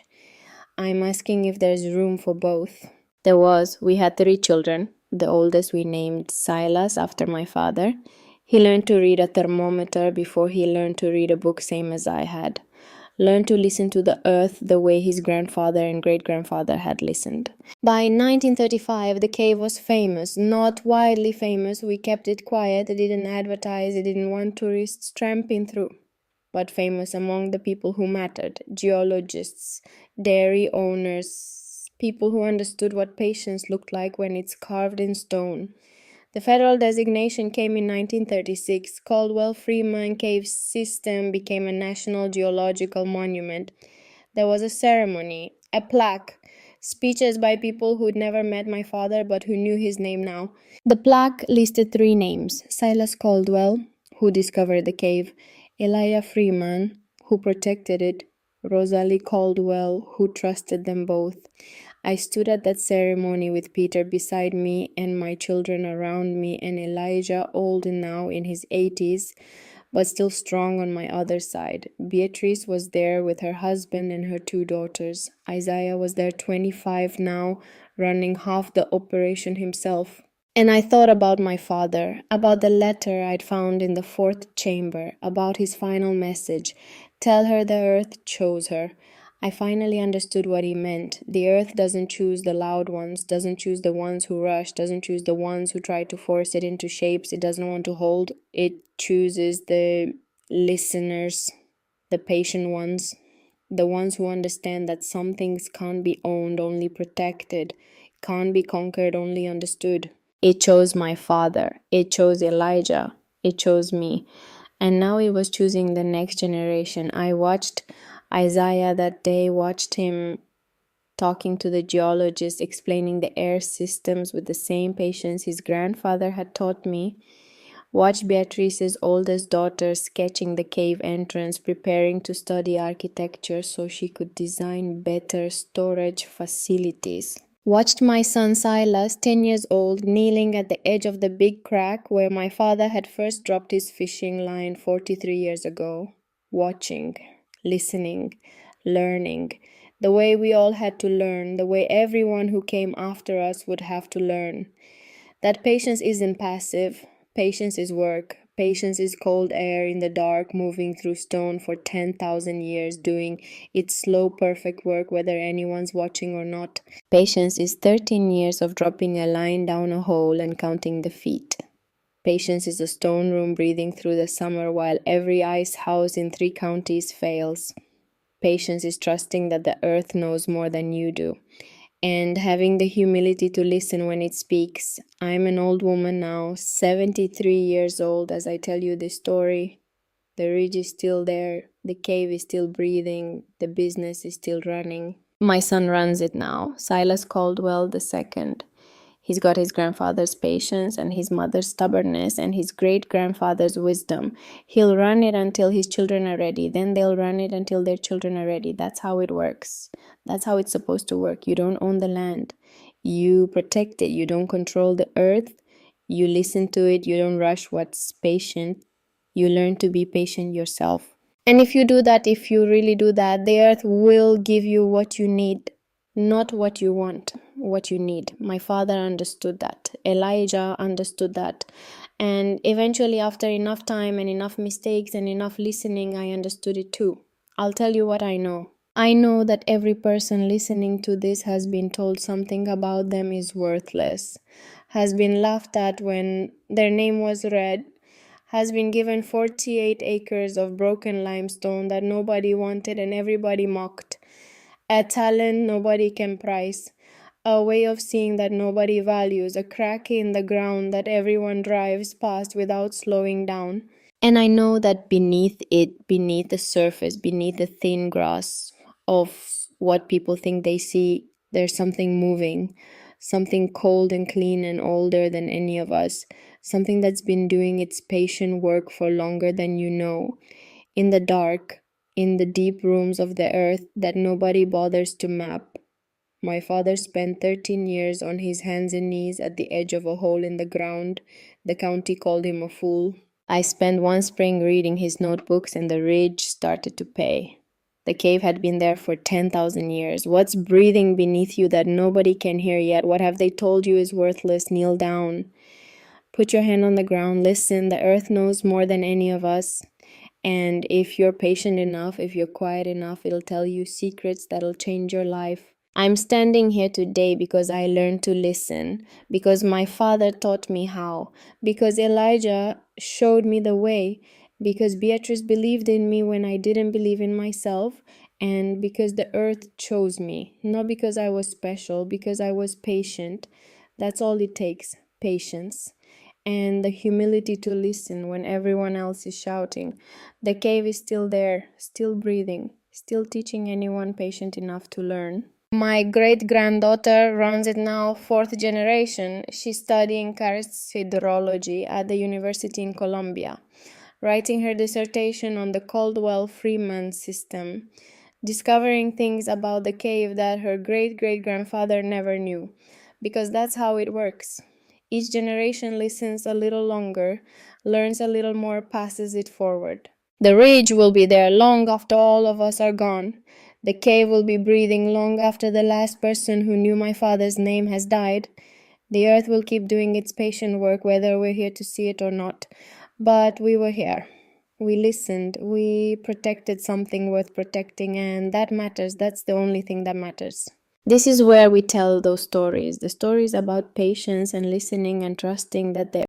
I'm asking if there's room for both. There was. We had 3 children. The oldest we named Silas after my father. He learned to read a thermometer before he learned to read a book, same as I had. learn to listen to the earth the way his grandfather and great-grandfather had listened. By 1935, the cave was famous, not widely famous. We kept it quiet, it didn't advertise, it didn't want tourists tramping through, but famous among the people who mattered: geologists, dairy owners, people who understood what patience looked like when it's carved in stone. The federal designation came in 1936. Caldwell-Freeman Cave System became a national geological monument. There was a ceremony, a plaque, speeches by people who'd never met my father but who knew his name now. The plaque listed 3 names: Silas Caldwell, who discovered the cave; Elijah Freeman, who protected it; Rosalie Caldwell, who trusted them both. I stood at that ceremony with Peter beside me and my children around me, and Elijah, old now in his 80s, but still strong, on my other side. Beatrice was there with her husband and her 2 daughters. Isaiah was there, 25 now, running half the operation himself. And I thought about my father, about the letter I'd found in the 4th chamber, about his final message: tell her the earth chose her. I finally understood what he meant. The earth doesn't choose the loud ones, doesn't choose the ones who rush, doesn't choose the ones who try to force it into shapes it doesn't want to hold. It chooses the listeners, the patient ones, the ones who understand that some things can't be owned, only protected, can't be conquered, only understood. It chose my father, it chose Elijah, it chose me, and now it was choosing the next generation. I watched Isaiah that day, watched him talking to the geologist, explaining the air systems with the same patience his grandfather had taught me. Watched Beatrice's oldest daughter sketching the cave entrance, preparing to study architecture so she could design better storage facilities. Watched my son Silas, 10 years old, kneeling at the edge of the big crack where my father had first dropped his fishing line 43 years ago. Watching, listening, learning, the way we all had to learn, the way everyone who came after us would have to learn. That patience isn't passive. Patience is work. Patience is cold air in the dark, moving through stone for 10,000 years, doing its slow, perfect work whether anyone's watching or not. Patience is 13 years of dropping a line down a hole and counting the feet. Patience is a stone room breathing through the summer while every ice house in 3 counties fails. Patience is trusting that the earth knows more than you do, and having the humility to listen when it speaks. I'm an old woman now, 73 years old, as I tell you this story. The ridge is still there, the cave is still breathing, the business is still running. My son runs it now, Silas Caldwell II. He's got his grandfather's patience and his mother's stubbornness and his great-grandfather's wisdom. He'll run it until his children are ready. Then they'll run it until their children are ready. That's how it works. That's how it's supposed to work. You don't own the land. You protect it. You don't control the earth. You listen to it. You don't rush what's patient. You learn to be patient yourself. And if you do that, if you really do that, the earth will give you what you need. Not what you want, what you need. My father understood that. Elijah understood that. And eventually, after enough time and enough mistakes and enough listening, I understood it too. I'll tell you what I know. I know that every person listening to this has been told something about them is worthless, has been laughed at when their name was read, has been given 48 acres of broken limestone that nobody wanted and everybody mocked. A talent nobody can price, a way of seeing that nobody values, a crack in the ground that everyone drives past without slowing down. And I know that beneath it, beneath the surface, beneath the thin grass of what people think they see, there's something moving, something cold and clean and older than any of us, something that's been doing its patient work for longer than you know, in the dark, in the deep rooms of the earth that nobody bothers to map. My father spent 13 years on his hands and knees at the edge of a hole in the ground. The county called him a fool. I spent one spring reading his notebooks and the ridge started to pay. The cave had been there for 10,000 years. What's breathing beneath you that nobody can hear yet? What have they told you is worthless? Kneel down. Put your hand on the ground. Listen. The earth knows more than any of us. And if you're patient enough, if you're quiet enough, it'll tell you secrets that'll change your life. I'm standing here today because I learned to listen, because my father taught me how, because Elijah showed me the way, because Beatrice believed in me when I didn't believe in myself, and because the earth chose me, not because I was special, because I was patient. That's all it takes, patience. And the humility to listen when everyone else is shouting. The cave is still there, still breathing, still teaching anyone patient enough to learn. My great-granddaughter runs it now, fourth generation. She's studying karst hydrology at the university in Colombia, writing her dissertation on the Caldwell-Freeman system, discovering things about the cave that her great-great-grandfather never knew, because that's how it works. Each generation listens a little longer, learns a little more, passes it forward. The ridge will be there long after all of us are gone. The cave will be breathing long after the last person who knew my father's name has died. The earth will keep doing its patient work whether we're here to see it or not. But we were here. We listened. We protected something worth protecting, and that matters. That's the only thing that matters. This is where we tell those stories, the stories about patience and listening and trusting that the